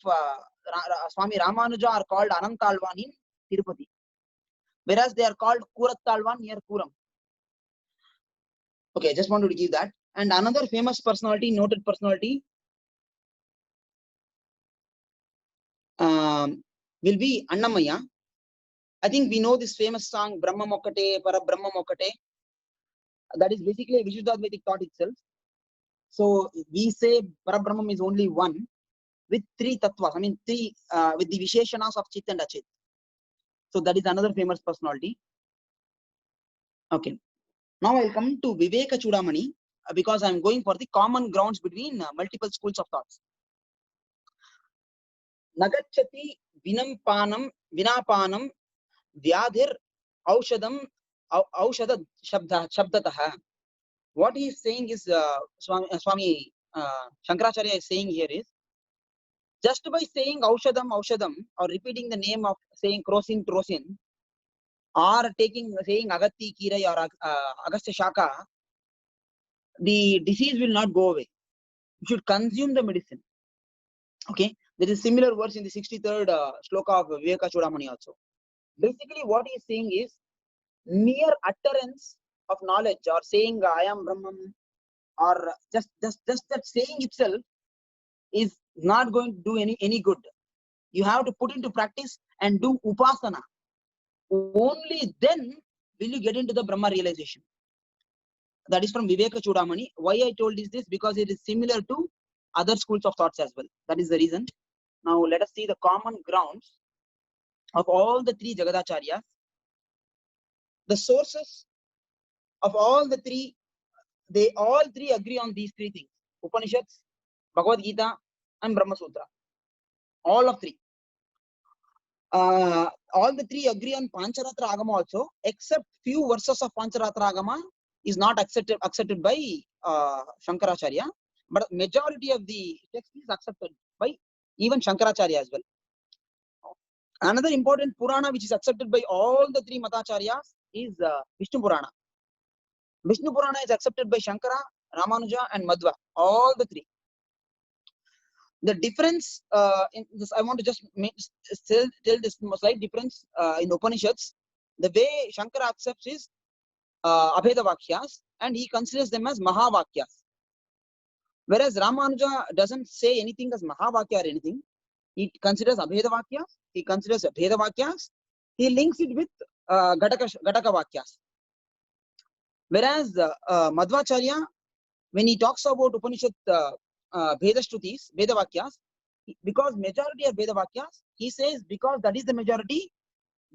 Swami Ramanuja are called Anantalvan in Tirupati, whereas they are called Kurattalvan near Kuram. Okay, I just wanted to give that. And another famous personality, noted personality, will be Annamaya. I think we know this famous song, Brahma Mokkate, Para Brahma Mokkate. That is basically a Vishuddhadvaitic thought itself. So we say Para Brahman is only one with three tattvas. I mean, three with the Visheshanas of Chit and Achit. So that is another famous personality. Okay. Now I'll come to Viveka Chudamani because I'm going for the common grounds between multiple schools of thoughts. Nagachati Vinampanam Vinapanam Vyadhir Aushadam Aushada Shabdataha. What he is saying is, Swami Shankaracharya is saying here is, just by saying Aushadam or repeating the name of saying Krosin, or saying Agatti Kirai or Agastya Shaka, the disease will not go away. You should consume the medicine. Okay, there is similar words in the 63rd shloka of Viveka Chudamani also. Basically, what he is saying is mere utterance of knowledge or saying I am Brahman, or just that saying itself is not going to do any good. You have to put into practice and do upasana. Only then will you get into the Brahma realization. That is from Viveka Chudamani. Why I told is this? Because it is similar to other schools of thoughts as well. That is the reason. Now let us see the common grounds of all the three Jagadacharyas. The sources of all the three, they all three agree on these three things: Upanishads, Bhagavad Gita, and Brahma Sutra. All of three. All the three agree on Pancharatra Agama also, except few verses of Pancharatra Agama is not accepted by Shankaracharya, but majority of the text is accepted by even Shankaracharya as well. Another important Purana which is accepted by all the three Matacharyas is Vishnu Purana. Vishnu Purana is accepted by Shankara, Ramanuja, and Madhva. All the three. The difference in this, I want to just tell this slight difference in Upanishads. The way Shankara accepts is Abheda Vakyas, and he considers them as Mahavakyas. Whereas Ramanuja doesn't say anything as Mahavakya or anything. He considers Abheda Vakyas, he considers Abheda Vakyas, he links it with Gataka Vakyas. Whereas Madhvacharya, when he talks about Upanishad Veda Shrutis, Veda Vakyas, because majority are Veda Vakyas, he says because that is the majority,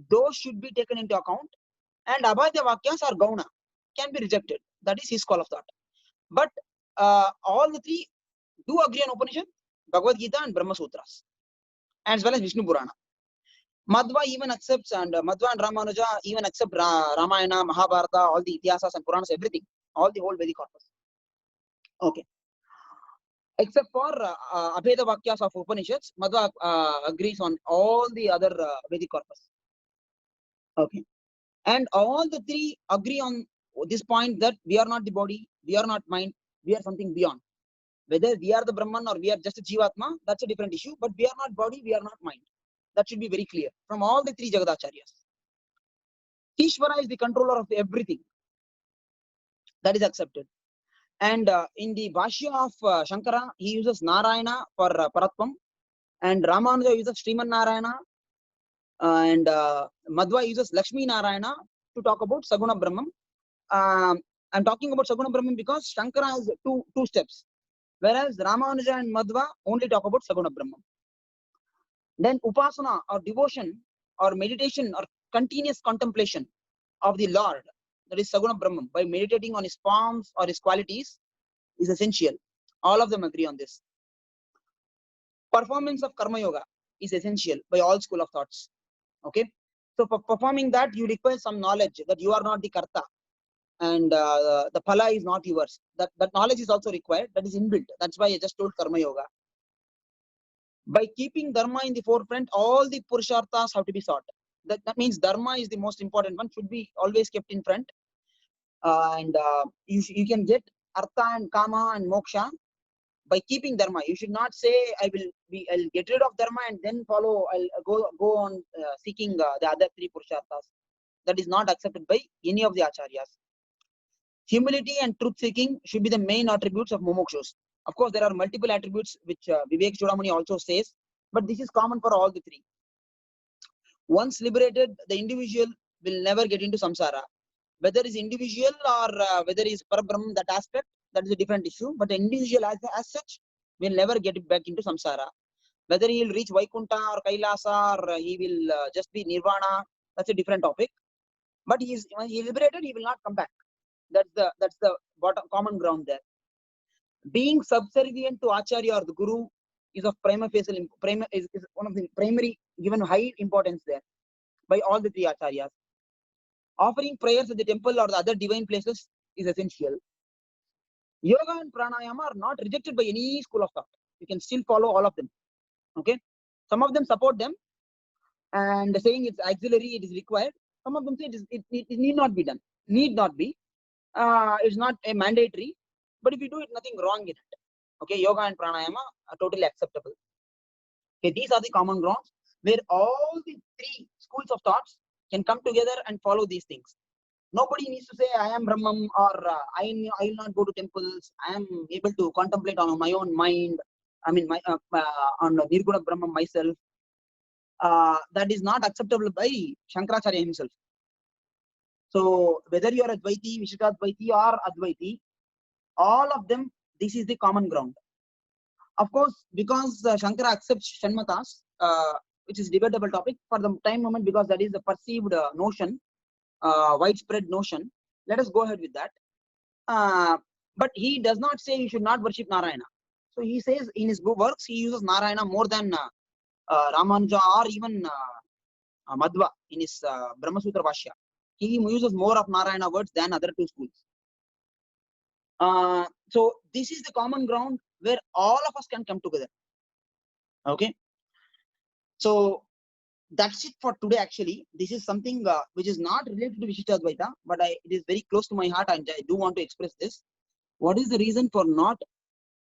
those should be taken into account, and Abheda Vakyas are Gauna, can be rejected. That is his school of thought. But all the three do agree on Upanishad, Bhagavad Gita, and Brahma Sutras, as well as Vishnu Purana. Madhva even accepts, and Madhva and Ramanuja even accept Ramayana, Mahabharata, all the Itihasas and Puranas, everything, all the whole Vedic corpus. Okay. Except for Abheda Vakyas of Upanishads, Madhva agrees on all the other Vedic corpus. Okay. And all the three agree on this point that we are not the body, we are not mind, we are something beyond. Whether we are the Brahman or we are just a Jivatma, that's a different issue, but we are not body, we are not mind. That should be very clear from all the three Jagadacharyas. Ishvara is the controller of everything. That is accepted. And in the Bhashya of Shankara, he uses Narayana for Paratvam, and Ramanuja uses Sriman Narayana, and Madhva uses Lakshmi Narayana to talk about Saguna Brahman. I'm talking about Saguna Brahman because Shankara has two steps, whereas Ramanuja and Madhva only talk about Saguna Brahman. Then Upasana or devotion or meditation or continuous contemplation of the Lord, that is Saguna Brahman, by meditating on his forms or his qualities is essential. All of them agree on this. Performance of Karma Yoga is essential by all school of thoughts. Okay, so for performing that, you require some knowledge that you are not the Karta and the Phala is not yours. That knowledge is also required. That is inbuilt. That's why I just told Karma Yoga. By keeping Dharma in the forefront, all the Purusharthas have to be sought. That means Dharma is the most important one, should be always kept in front. And you can get Artha and Kama and Moksha by keeping Dharma. You should not say I'll get rid of Dharma and then follow, I'll go on seeking the other three Purusharthas. That is not accepted by any of the Acharyas. Humility and truth seeking should be the main attributes of Mumukshus. Of course, there are multiple attributes which Vivek Chudamani also says, but this is common for all the three. Once liberated, the individual will never get into samsara. Whether it's individual or whether it's Parabrahman, that aspect, that is a different issue. But the individual as such will never get back into samsara. Whether he will reach Vaikunta or Kailasa or he will just be Nirvana, that's a different topic. But when he is liberated, he will not come back. That's the bottom common ground there. Being subservient to Acharya or the Guru is of is one of the primary given high importance there by all the three Acharyas. Offering prayers at the temple or the other divine places is essential. Yoga and pranayama are not rejected by any school of thought. You can still follow all of them. Okay, some of them support them and saying it's auxiliary, it is required. Some of them say it need not be done. Need not be. It's not a mandatory, but if you do it, nothing wrong in it. Okay, yoga and pranayama are totally acceptable. Okay, these are the common grounds where all the three schools of thoughts can come together and follow these things. Nobody needs to say I am Brahman or I will not go to temples. I am able to contemplate on my own mind. I mean, on Nirguna Brahman myself. That is not acceptable by Shankaracharya himself. So whether you are Advaiti, Vishishadvaiti or Advaiti, all of them, this is the common ground. Of course, because Shankara accepts Shanmatas, which is debatable topic for the time moment, because that is the perceived notion, widespread notion. Let us go ahead with that. But he does not say you should not worship Narayana. So he says in his works, he uses Narayana more than Ramanuja or even Madhva in his Brahma Sutra Bhashya. He uses more of Narayana words than other two schools. So this is the common ground where all of us can come together. Okay. So that's it for today. Actually, this is something which is not related to Vishishtadvaita, but it is very close to my heart, and I do want to express this. What is the reason for not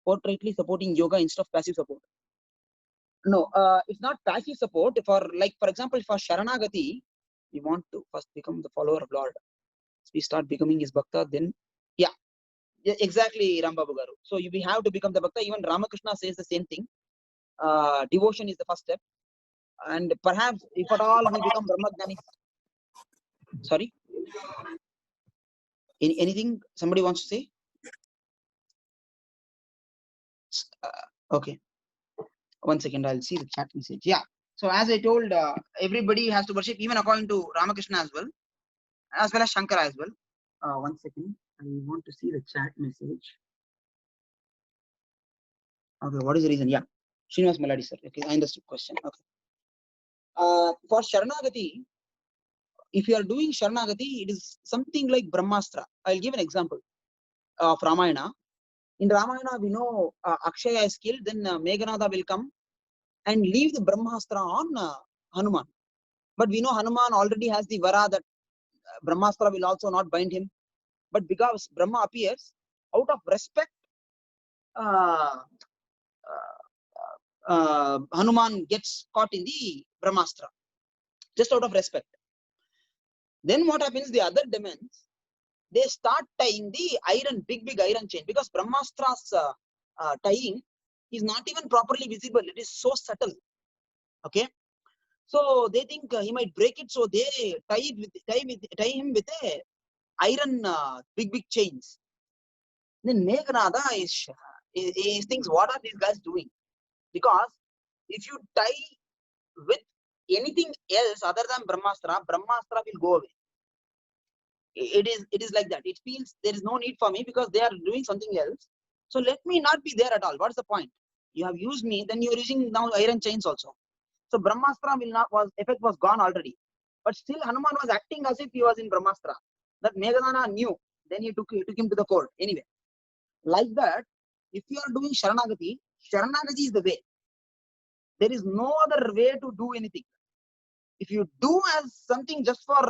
forthrightly supporting yoga instead of passive support? No, it's not passive support. For example, for Sharanagati, we want to first become the follower of Lord. We start becoming his bhakta, then exactly, Rambabu Garu. So we have to become the bhakta. Even Ramakrishna says the same thing. Devotion is the first step, and perhaps if at all we become Brahmajnani. Sorry, anything somebody wants to say? Okay, 1 second, I'll see the chat message. Yeah, so as I told, everybody has to worship, even according to Ramakrishna as well as Shankara as well. 1 second, I want to see the chat message. Okay, what is the reason? Yeah, Srinivas Maladi sir. Okay, I understood question. Okay. For Sharanagati, if you are doing Sharanagati, it is something like Brahmastra. I'll give an example of Ramayana. In Ramayana, we know Akshaya is killed, then Meghanada will come and leave the Brahmastra on Hanuman. But we know Hanuman already has the Vara that Brahmastra will also not bind him. But because Brahma appears, out of respect, Hanuman gets caught in the Brahmastra, just out of respect. Then what happens? The other demons, they start tying the big iron chain, because Brahmastra's tying is not even properly visible. It is so subtle. Okay. So they think he might break it. So they tie him with a iron big chains. Then Meghnada is thinks, what are these guys doing? Because if you tie with anything else other than Brahmastra will go away. It is like that. It feels there is no need for me because they are doing something else. So let me not be there at all. What's the point? You have used me, then you're using now iron chains also. So Brahmastra effect was gone already. But still Hanuman was acting as if he was in Brahmastra. That Meghnada knew. Then he took him to the court. Anyway, like that, if you are doing Sharanagati is the way. There is no other way to do anything. If you do as something just for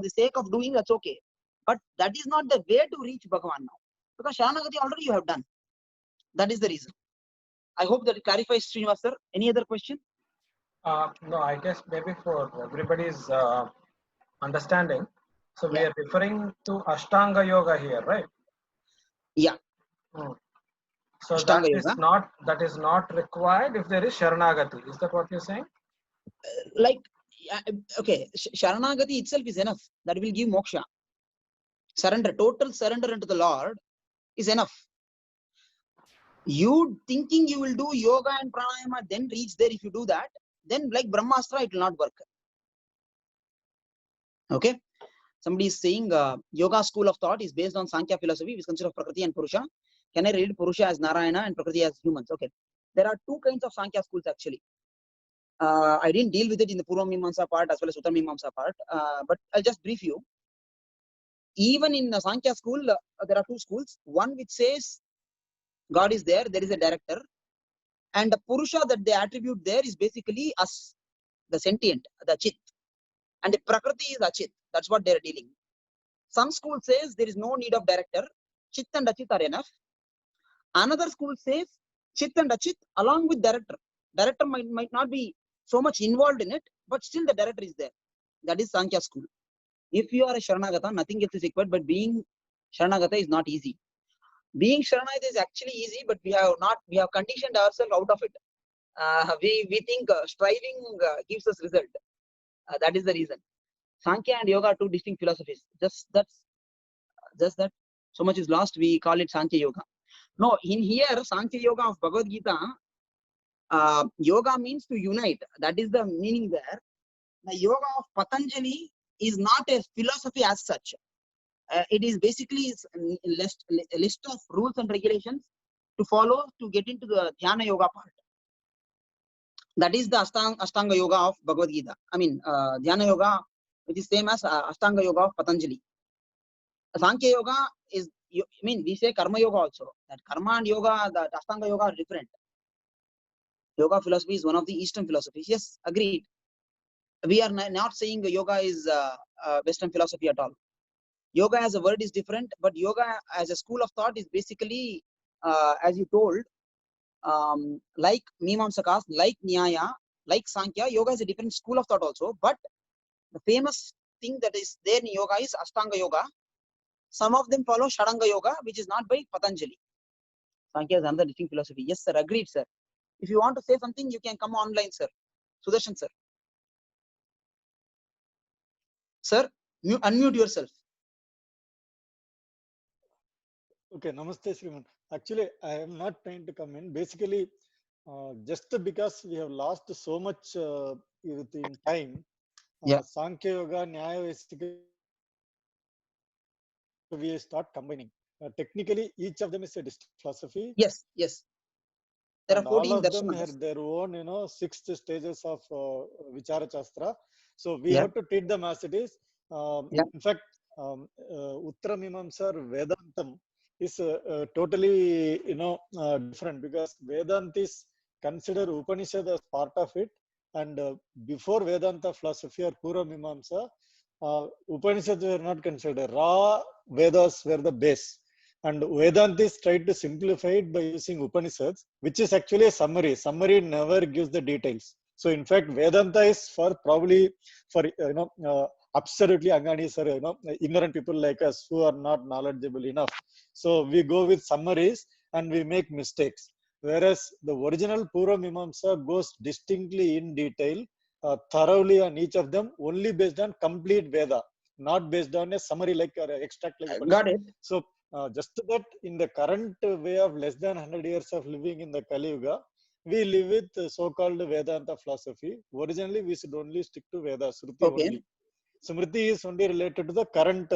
the sake of doing, that's okay. But that is not the way to reach Bhagavan now. Because Sharanagati already you have done. That is the reason. I hope that it clarifies, Srinivas sir. Any other question? No, I guess maybe for everybody's understanding. So we Yeah. are referring to Ashtanga Yoga here, right? Yeah. Hmm. So Ashtanga that is not required if there is Sharanagati. Is that what you're saying? Like, okay, Sharanagati itself is enough. That will give moksha. Surrender, total surrender unto the Lord is enough. You thinking you will do yoga and pranayama, then reach there. If you do that, then like Brahmastra, it will not work. Okay. Somebody is saying yoga school of thought is based on Sankhya philosophy, which consists of Prakriti and Purusha. Can I read Purusha as Narayana and Prakriti as humans? Okay. There are two kinds of Sankhya schools actually. I didn't deal with it in the Purva Mimamsa part as well as Uttar Mimamsa part, but I'll just brief you. Even in the Sankhya school, there are two schools. One which says God is there is a director, and the Purusha that they attribute there is basically us, the sentient, the Chit, and the Prakriti is Achit. That's what they're dealing. Some school says there is no need of director, Chit and Achit are enough. Another school says Chit and Achit along with director. Director might not be so much involved in it, but still the director is there. That is Sankhya school. If you are a Sharanagata, nothing else is required, but being Sharanagata is not easy. Being Sharanagata is actually easy, but we have conditioned ourselves out of it. We think striving gives us result. That is the reason. Sankhya and Yoga are two distinct philosophies. Just that. So much is lost. We call it Sankhya Yoga. No, in here Sankhya Yoga of Bhagavad Gita, yoga means to unite. That is the meaning there. The yoga of Patanjali is not a philosophy as such. It is basically a list of rules and regulations to follow to get into the Dhyana Yoga part. That is the Ashtanga Yoga of Bhagavad Gita. I mean, Dhyana Yoga, which is same as Ashtanga Yoga of Patanjali. Sankhya Yoga is, we say Karma Yoga also. That Karma and Yoga, the Ashtanga Yoga are different. Yoga philosophy is one of the Eastern philosophies. Yes, agreed. We are not saying yoga is Western philosophy at all. Yoga as a word is different, but yoga as a school of thought is basically, as you told, like Mimamsakas, like Nyaya, like Sankhya, yoga is a different school of thought also. But the famous thing that is there in yoga is Ashtanga Yoga. Some of them follow Sharanga Yoga, which is not by Patanjali. Sankhya is another distinct philosophy. Yes, sir. Agreed, sir. If you want to say something, you can come online, sir. Sudarshan, sir. Sir, unmute yourself. Okay, Namaste, Sriman. Actually, I am not trying to come in. Basically, just because we have lost so much in time, Yeah. Sankhya Yoga, Nyaya Vasika, we start combining. Technically, each of them is a distinct philosophy. Yes, yes. There are And all 14 of them darshanas. have their own, 6 stages of Vichara Shastra. So we Yeah. have to treat them as it is. Yeah. In fact, Uttara Mimamsa or Vedantam is totally, different, because Vedanta is considered Upanishad as part of it. And before Vedanta philosophy or Purva Mimamsa, Upanishads were not considered. Raw Vedas were the base. And Vedantis tried to simplify it by using Upanishads, which is actually a summary. Summary never gives the details. So in fact, Vedanta is for absolutely Anganis or ignorant people like us who are not knowledgeable enough. So we go with summaries and we make mistakes. whereas the original Purva Mimamsa goes distinctly in detail, thoroughly on each of them, only based on complete Veda, not based on a summary like or extract like Got Upanishad. it. So just that in the current way of less than 100 years of living in the Kali Yuga, we live with so-called Vedanta philosophy. Originally, we should only stick to Veda, Shruti Okay. only. Smriti is only related to the current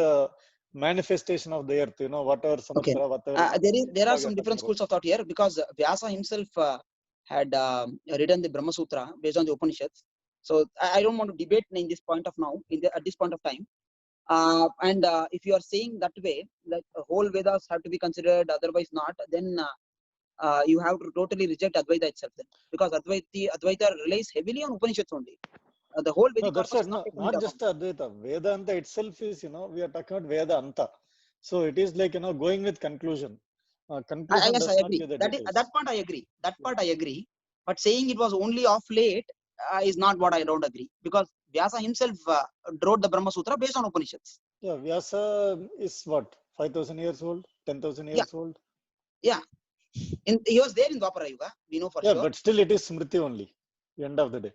manifestation of the earth, whatever Okay. samvatsara, whatever There are we are some talking different about. schools of thought here because Vyasa himself had written the Brahma Sutra based on the Upanishads. So I don't want to debate in this point of now, at this point of time. And if you are saying that way, like whole Vedas have to be considered, otherwise not, then you have to totally reject Advaita itself then, because Advaita relies heavily on Upanishads only. The whole No, Vedic that's corpus right. is not No, taken not into just account. Advaita. Vedanta itself is, we are talking about Vedanta. So it is like, going with conclusion. Conclusion Yes, I does not agree. give the That details. part I agree. That part I agree. But saying it was only of late is not what I don't agree, because Vyasa himself wrote the Brahma Sutra based on Upanishads. Yeah, Vyasa is what? 5,000 years old? 10,000 Yeah, years old? yeah. He was there in Dwapara Yuga, we know for Yeah, sure. but still it is Smriti only. End of the day.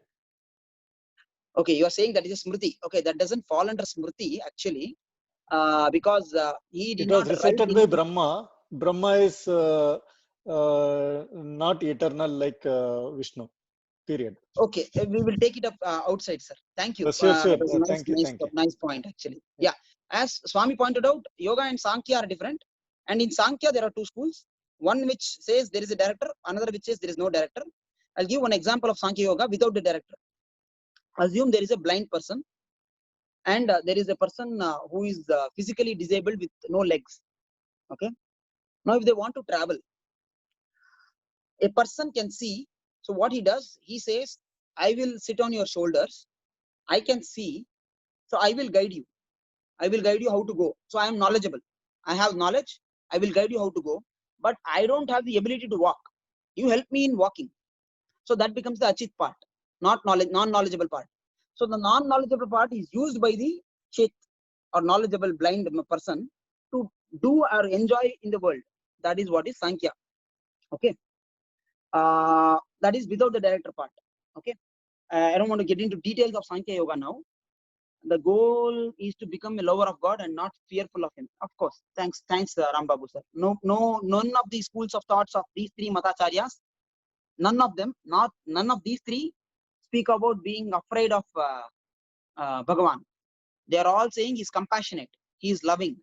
Okay, you are saying that is a Smriti. Okay, that doesn't fall under Smriti actually, because he did It was not write recited by anything. Brahma. Brahma is not eternal like Vishnu. Period. Okay, we will take it up outside, sir. Thank you. Sure, sure. That was a Thank you. Thank you. nice point actually. Yeah. Yeah, as Swami pointed out, Yoga and Sankhya are different, and in Sankhya there are two schools. One which says there is a director, another which says there is no director. I'll give one example of Sankhya Yoga without the director. Assume there is a blind person, and there is a person who is physically disabled with no legs. Okay. Now, if they want to travel, a person can see. So what he does, he says, "I will sit on your shoulders. I can see. So I will guide you. I will guide you how to go. So I am knowledgeable. I have knowledge. I will guide you how to go. But I don't have the ability to walk. You help me in walking." So that becomes the achit part, not knowledge, non-knowledgeable part. So the non-knowledgeable part is used by the chit or knowledgeable blind person to do or enjoy in the world. That is what is Sankhya. Okay. That is without the director part. Okay. I don't want to get into details of Sankhya Yoga now. The goal is to become a lover of God and not fearful of Him. Of course. Thanks, Rambabu sir. None of the schools of thoughts of these three Matacharyas, none of these three speak about being afraid of Bhagavan. They are all saying He's compassionate, He is loving.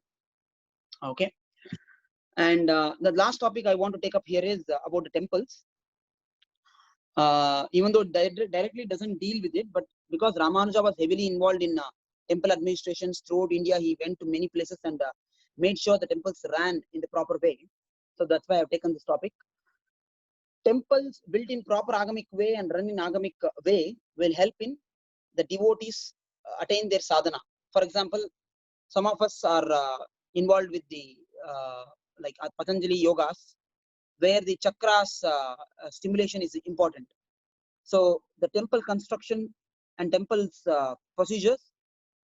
Okay. And the last topic I want to take up here is about the temples. Even though it directly doesn't deal with it, but because Ramanuja was heavily involved in temple administrations throughout India, he went to many places and made sure the temples ran in the proper way. So that's why I've taken this topic. Temples built in proper agamic way and run in agamic way will help in the devotees attain their sadhana. For example, some of us are involved with the like Patanjali yogas, where the chakras stimulation is important. So the temple construction and temples procedures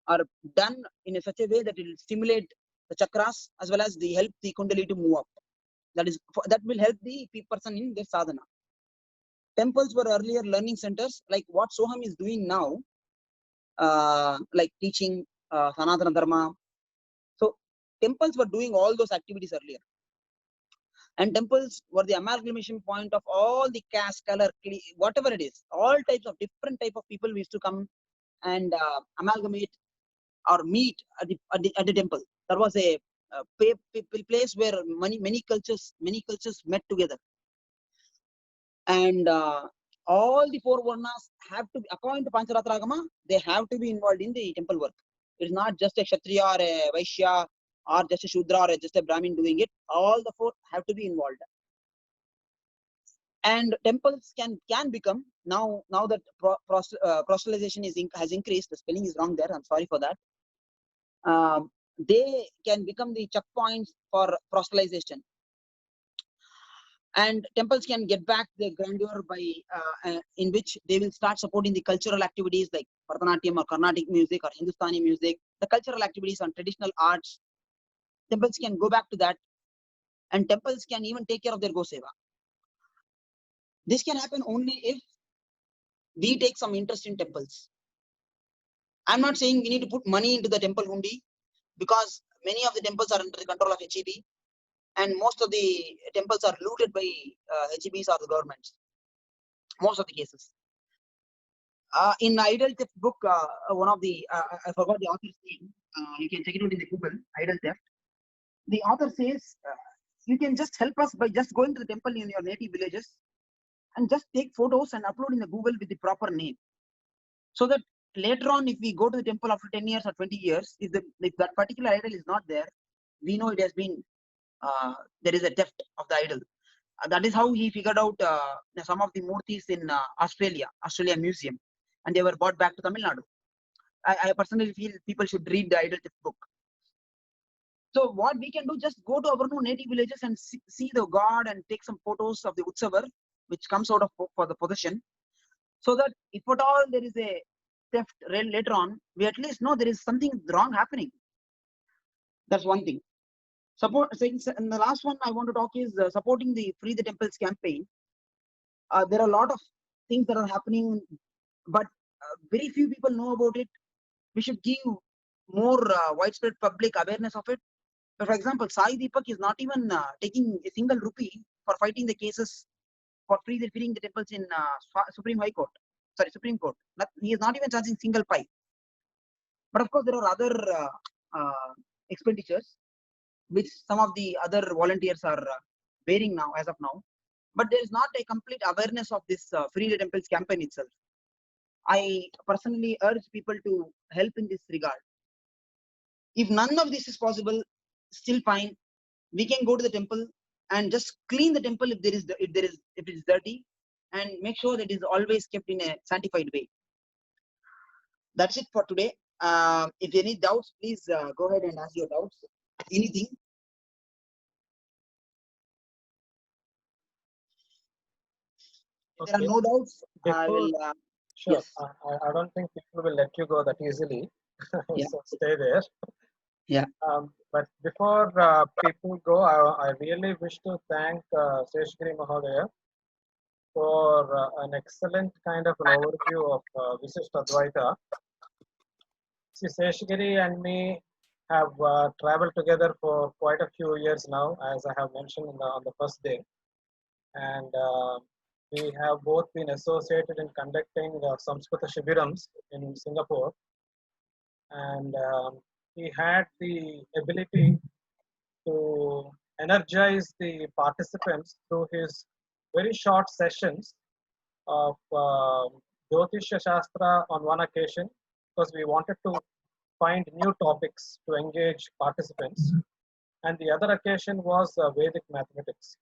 are done in such a way that it will stimulate the chakras as well as the help the kundali to move up. That will help the person in their sadhana. Temples were earlier learning centers, like what Soham is doing now, like teaching Sanatana Dharma. So temples were doing all those activities earlier. And temples were the amalgamation point of all the caste, color, whatever it is. All types of different type of people used to come and amalgamate or meet at the temple. That was a place where many cultures met together. And all the four varnas have to be, according to Pancharatra Agama, they have to be involved in the temple work. It's not just a Kshatriya or a Vaishya or just a Shudra or just a Brahmin doing it. All the four have to be involved. And temples can become now that proselytization has increased. The spelling is wrong there. I'm sorry for that. They can become the checkpoints for proselytization. And temples can get back their grandeur by in which they will start supporting the cultural activities like Bharatanatyam or Carnatic music or Hindustani music, the cultural activities on traditional arts. Temples can go back to that, and temples can even take care of their Goseva. This can happen only if we take some interest in temples. I'm not saying we need to put money into the temple hundi, because many of the temples are under the control of HEB, and most of the temples are looted by HEBs or the governments. Most of the cases. In Idol Theft book, one of the I forgot the author's name. You can check it out in the Google. Idol Theft. The author says you can just help us by just going to the temple in your native villages and just take photos and upload in the Google with the proper name, so that later on, if we go to the temple after 10 years or 20 years, if that particular idol is not there, we know it has been there is a theft of the idol. That is how he figured out some of the murtis in Australia Museum, and they were brought back to Tamil Nadu. I personally feel people should read the Idol Theft book. So what we can do, just go to our native villages and see the god and take some photos of the Utsavar, which comes out of for the possession, so that if at all there is a theft later on, we at least know there is something wrong happening. That's one thing. And the last one I want to talk is supporting the Free the Temples campaign. There are a lot of things that are happening, but very few people know about it. We should give more widespread public awareness of it. For example, Sai Deepak is not even taking a single rupee for fighting the cases for freeing the temples in Supreme Court. He is not even charging single pi. But of course, there are other expenditures which some of the other volunteers are bearing now, as of now. But there is not a complete awareness of this Free the Temples campaign itself. I personally urge people to help in this regard. If none of this is possible, still fine. We can go to the temple and just clean the temple if it is dirty, and make sure that it is always kept in a sanctified way. That's it for today. If any doubts, please go ahead and ask your doubts. Anything. If there are no doubts, I will. Sure. Yes. I don't think people will let you go that easily. Yeah. So stay there. Yeah. But before people go, I really wish to thank Seshgiri Mahodaya for an excellent kind of an overview of Visishta Advaita. See, Seshgiri and me have traveled together for quite a few years now, as I have mentioned on the first day. And we have both been associated in conducting Samskrita Shibirams in Singapore. And he had the ability to energize the participants through his very short sessions of Jyotisha Shastra on one occasion, because we wanted to find new topics to engage participants. And the other occasion was Vedic mathematics.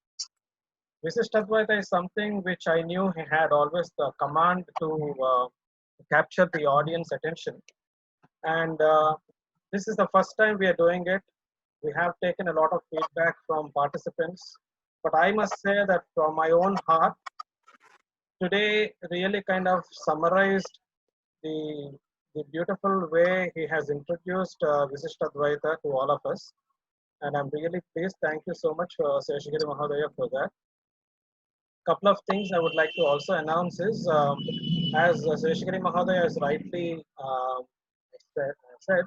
Visishtadvaita is something which I knew he had always the command to capture the audience attention. And this is the first time we are doing it. We have taken a lot of feedback from participants, but I must say that from my own heart, today really kind of summarized the beautiful way he has introduced Visishtadvaita to all of us. And I'm really pleased. Thank you so much, Seshgiri Mahodaya, for that. Couple of things I would like to also announce is, as Seshgiri Mahodaya has rightly said,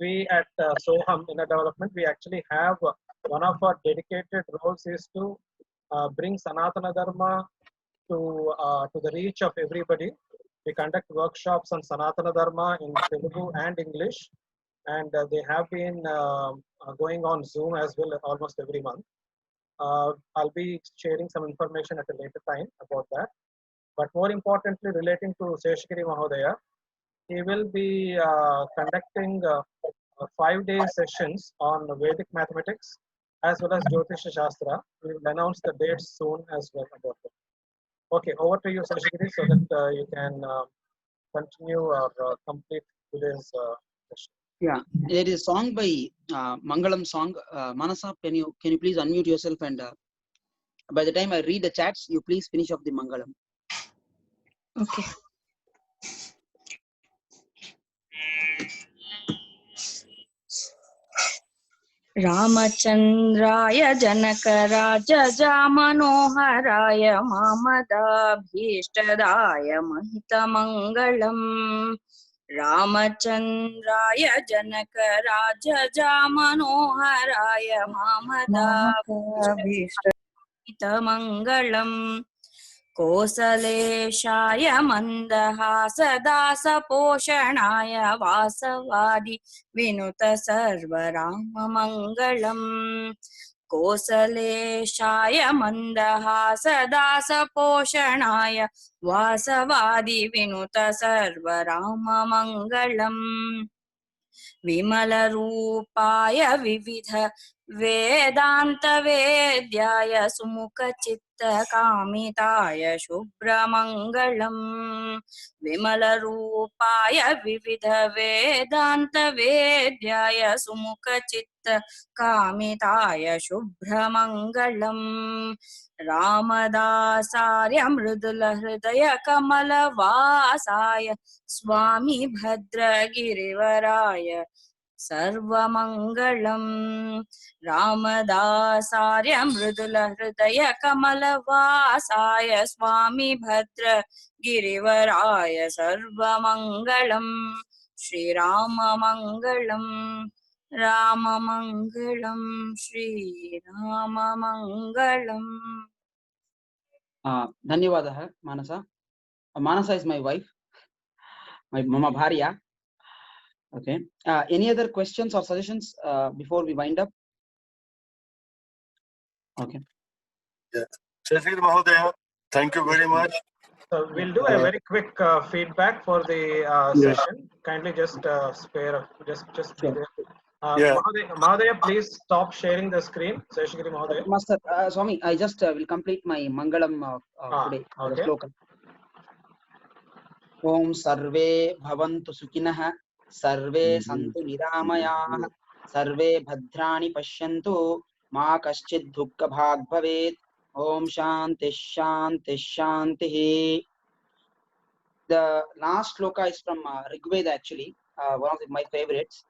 we at Soham Inner Development, we actually have one of our dedicated roles is to bring Sanatana Dharma to the reach of everybody. We conduct workshops on Sanatana Dharma in Telugu and English, and they have been going on Zoom as well almost every month. I'll be sharing some information at a later time about that. But more importantly, relating to Seshgiri Mahodaya, he will be conducting 5-day sessions on Vedic mathematics as well as Jyotisha Shastra. We will announce the dates soon as well about it. Okay, over to you, Seshgiri, so that you can continue or complete today's session. Yeah, there is a song by Mangalam song. Manasa, can you please unmute yourself, and by the time I read the chats, you please finish off the Mangalam. Okay. रामचन्द्राय जनकराजजामनोहराय मामदाभीष्टदाय महितमङ्गलम् रामचन्द्राय जनकराजजामनोहराय मामदाभीष्टमङ्गलम् कोसलेशाय मन्दहासदासपोषणाय वासवादि विनुत सर्वराममङ्गलम् कोसलेशाय मन्दहासदासपोषणाय वासवादि विनुत सर्वराममङ्गलम् विमलरूपाय विविध वेदान्तवेद्याय सुमुखचित्तकामिताय शुभ्रमङ्गलम् विमलरूपाय विविध वेदान्तवेद्याय सुमुखचित्तकामिताय शुभ्रमङ्गलम् रामदासार्य मृदुलहृदय कमलवासाय स्वामी भद्रगिरिवराय सर्वमङ्गलम् रामदासार्य मृदुलहृदय कमलवासाय स्वामी भद्रगिरिवराय सर्वमङ्गलम् श्रीराममङ्गलम् राममङ्गलम् श्रीराममङ्गलम् धन्यवादः मानसा. Manasa is my wife, my mama bharya. Okay. Any other questions or suggestions before we wind up? Okay. Yeah. Shashir Mahodaya, thank you very much. So we'll do a very quick feedback for the session. Kindly just spare, just be there. Yeah. Mahodaya, please stop sharing the screen. Seshagiri Mahodaya. Master Swami, I just will complete my Mangalam today. The Okay. sloka. Om sarve bhavantu sukhinah, sarve santu niramayaah, sarve bhadrani pashyantu, ma kaschid dukkha bhag bhavet. Om shanti shanti shanti. The last sloka is from Rigveda actually, one of my favorites.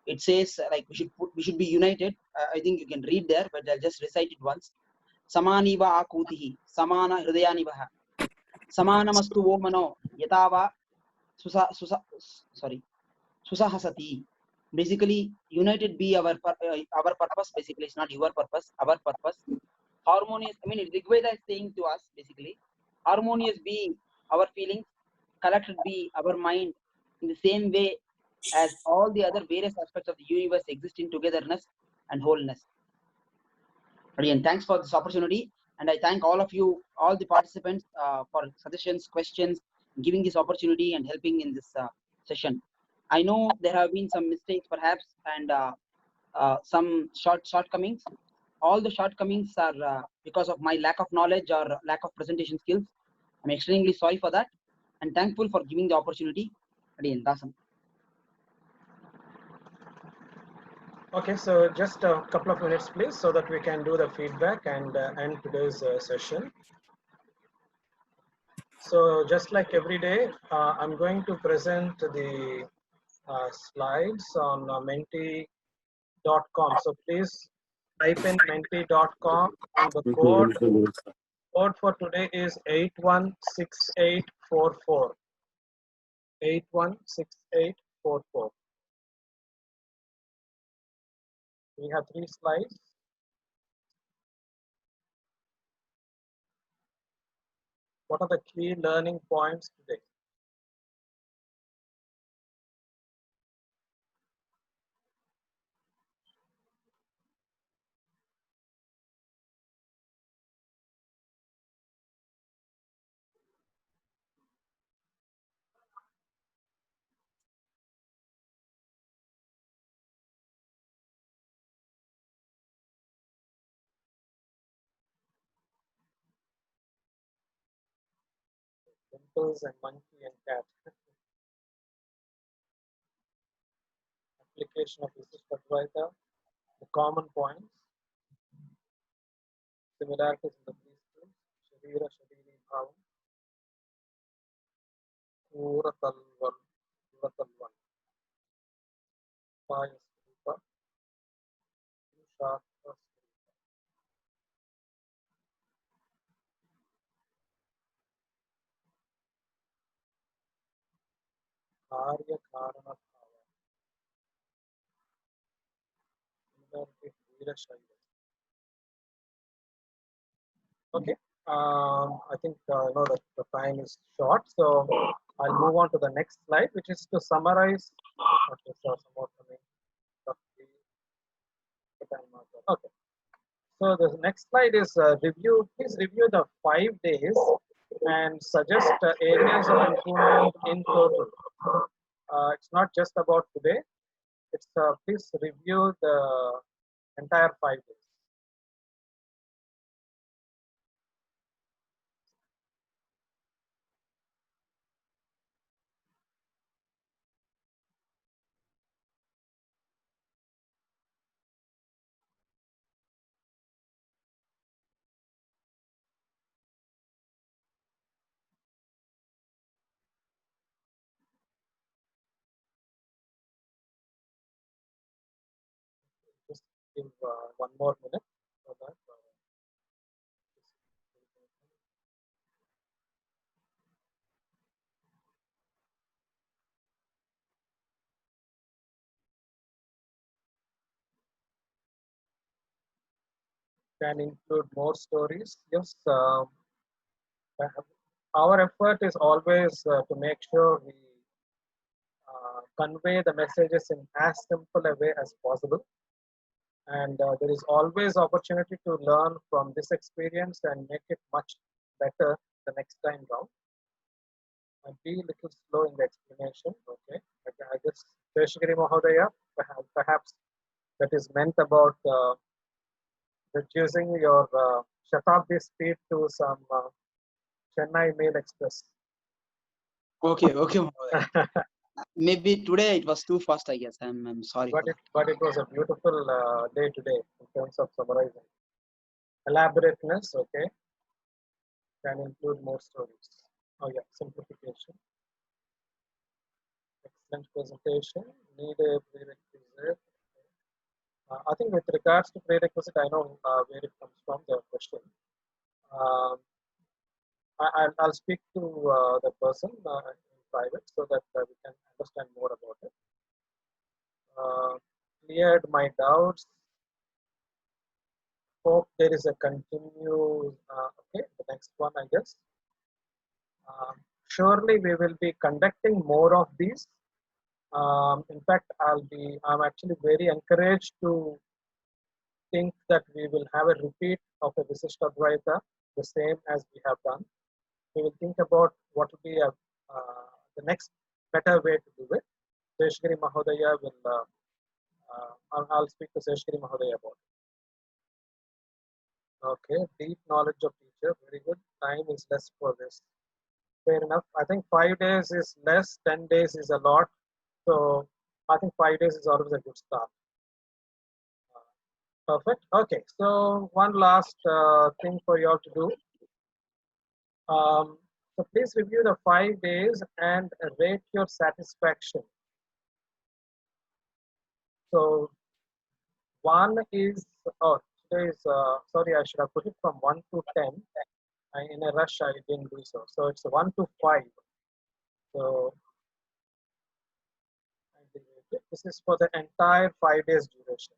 It says like we should be united. I think you can read there, but I'll just recite it once. Samaniva akutihi, samana hridayanivaha, samanamastu vomano yatava susahasati. Basically, united be our purpose. Basically, it's not your purpose, our purpose. Harmonious. I mean, Rigveda is saying to us basically, harmonious be our feelings, collected be our mind, in the same way as all the other various aspects of the universe exist in togetherness and wholeness. Again, thanks for this opportunity, and I thank all of you, all the participants, for suggestions, questions, giving this opportunity and helping in this session. I know there have been some mistakes perhaps, and some shortcomings. All the shortcomings are because of my lack of knowledge or lack of presentation skills. I'm extremely sorry for that, and thankful for giving the opportunity. Again, Dasan. Okay, so just a couple of minutes, please, so that we can do the feedback and end today's session. So just like every day, I'm going to present the slides on menti.com. So please type in menti.com, and the code for today is 816844. 816844. We have 3 slides. What are the key learning points today? Dimples and monkey and cat. Application of Visishta Advaita, the common points, similarities in the principles, Sharira Shariri Bhavam, Pura Talvan, Paya Srupa, Purushartha Karya Karana Bhava. Similarly, Veera Shaiva. Okay. I think that the time is short, so I'll move on to the next slide, which is to summarize. Okay, so some more coming. Roughly the time marker. Okay. So the next slide is review. Please review the 5 days and suggest areas of improvement in total. It's not just about today. It's please review the entire 5 days. Just give one more minute for that. Can include more stories. Yes, our effort is always to make sure we convey the messages in as simple a way as possible. And there is always opportunity to learn from this experience and make it much better the next time round. And be a little slow in the explanation. Okay, I guess Sheshagiri Mahodaya, perhaps that is meant about reducing your Shatabdi speed to some Chennai Mail Express. Okay, Mahodaya. Maybe today it was too fast, I guess. I'm sorry. But it was a beautiful day today in terms of summarizing. Elaborateness, okay, can include more stories. Oh yeah, simplification. Excellent presentation. Need a prerequisite. I think with regards to prerequisite, I know where it comes from, the question. I'll speak to the person in private so that we can understand more about it. Cleared my doubts. Hope there is a continue. Okay, the next one, I guess. Surely we will be conducting more of these. In fact, I'm actually very encouraged to think that we will have a repeat of a Visishta Advaita, the same as we have done. We will think about what will be the next better way to do it. Sheshagiri Mahodaya will, I'll speak to Sheshagiri Mahodaya about it. Okay, deep knowledge of teacher, very good. Time is less for this. Fair enough. I think 5 days is less, 10 days is a lot. So I think 5 days is always a good start. Perfect. Okay, so one last thing for you all to do. So please review the 5 days and rate your satisfaction. So one is, today is, sorry, I should have put it from 1 to 10. In a rush, I didn't do so. So it's 1 to 5. So this is for the entire 5 days duration.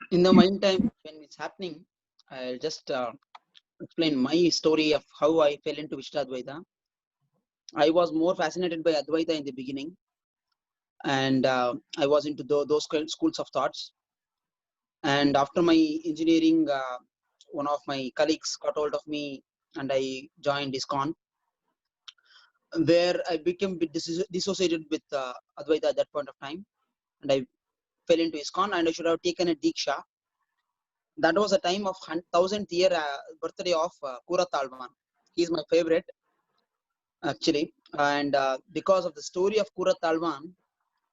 In the meantime, when it's happening, I'll just explain my story of how I fell into Vishishtadvaita. I was more fascinated by Advaita in the beginning, and I was into those schools of thoughts. And after my engineering, one of my colleagues got hold of me, and I joined ISKCON, where I became a bit dissociated with Advaita at that point of time, and I fell into ISKCON, and I should have taken a Diksha. that was a time of 1000th year birthday of Kura Talwan. He's my favorite actually, and because of the story of Kura Talwan,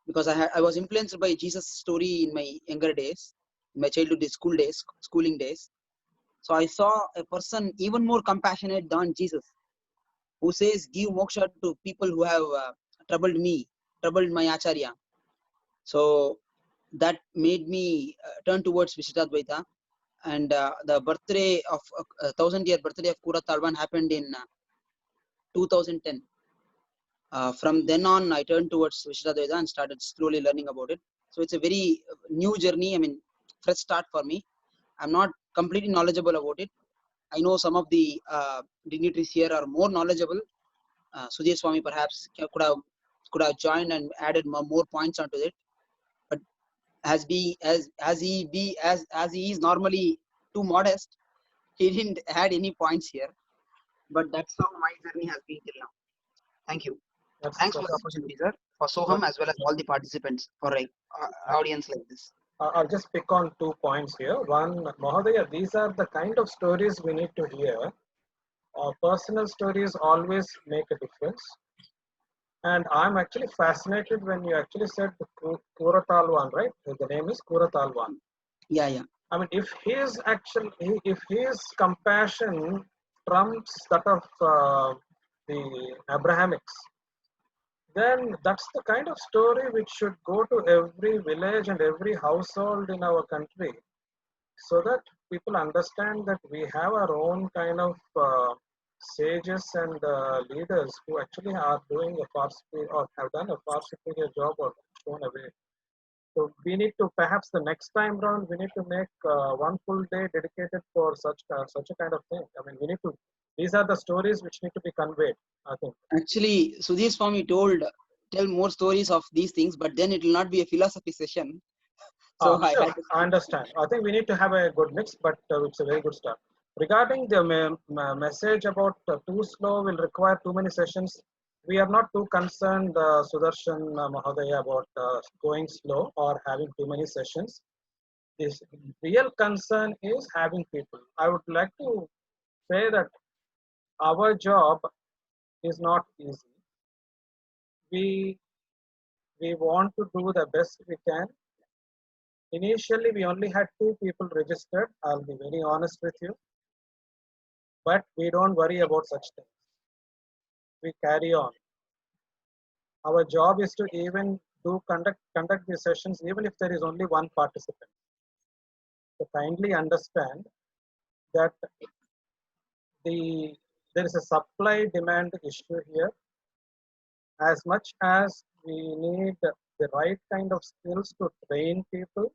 because I was influenced by Jesus' story in my younger days, in my childhood days, schooling days. So I saw a person even more compassionate than Jesus, who says, "Give moksha to people who have troubled me, troubled my acharya." So that made me turn towards Vishishtadvaita. And the birthday of 1000th-year birthday of Kura Talwan happened in 2010. From then on, I turned towards Vishishtadvaita and started slowly learning about it. So it's a very new journey. I mean, fresh start for me. I'm not completely knowledgeable about it. I know some of the dignitaries here are more knowledgeable. Sudhir Swami perhaps could have joined and added more points onto it. But as he is normally too modest, he didn't add any points here. But that's how my journey has been till now. Thank you. Thanks for the opportunity, sir, for Soham as well as all the participants for an audience like this. I'll just pick on 2 points here. One, Mahodaya, these are the kind of stories we need to hear. Personal stories always make a difference. And I'm actually fascinated when you actually said Kura Talwan, right? The name is Kura Talwan. Yeah. I mean, if his compassion trumps that of the Abrahamics, then that's the kind of story which should go to every village and every household in our country, so that people understand that we have our own kind of sages and leaders who actually are doing a far superior or have done a far superior job or shown a way. So we need to, perhaps the next time round, we need to make one full day dedicated for such a kind of thing. I mean, we need to. These are the stories which need to be conveyed, I think. Actually, Sudhir Swami tell more stories of these things, but then it will not be a philosophy session. So Sure, I understand. I think we need to have a good mix, but it's a very good start. Regarding the message about too slow will require too many sessions, we are not too concerned, Sudarshan Mahodaya, about going slow or having too many sessions. This real concern is having people. I would like to say that our job is not easy. We want to do the best we can. Initially, we only had 2 people registered. I'll be very honest with you. But we don't worry about such things. We carry on. Our job is to even conduct these sessions even if there is only 1 participant. So kindly understand that there is a supply-demand issue here. As much as we need the right kind of skills to train people,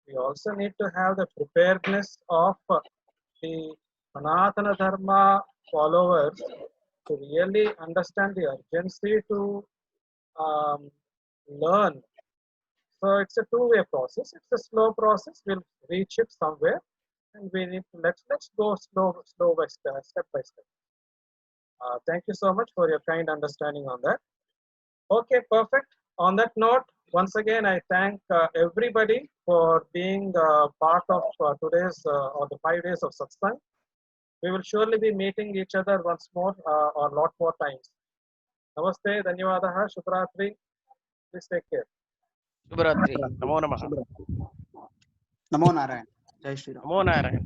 we also need to have the preparedness of the Sanatana Dharma followers to really understand the urgency to learn. So it's a 2-way process. It's a slow process. We'll reach it somewhere, and we need to let's go slow by step by step. Thank you so much for your kind understanding on that. Okay, perfect. On that note, once again, I thank everybody for being part of today's or the 5 days of satsang. We will surely be meeting each other once more or a lot more times. Namaste, Dhanyavadaha, Shubhratri. Please take care. Shubhratri. Namo Namaha. Namo Narayan. Jai Shri Ram. Namo Narayan.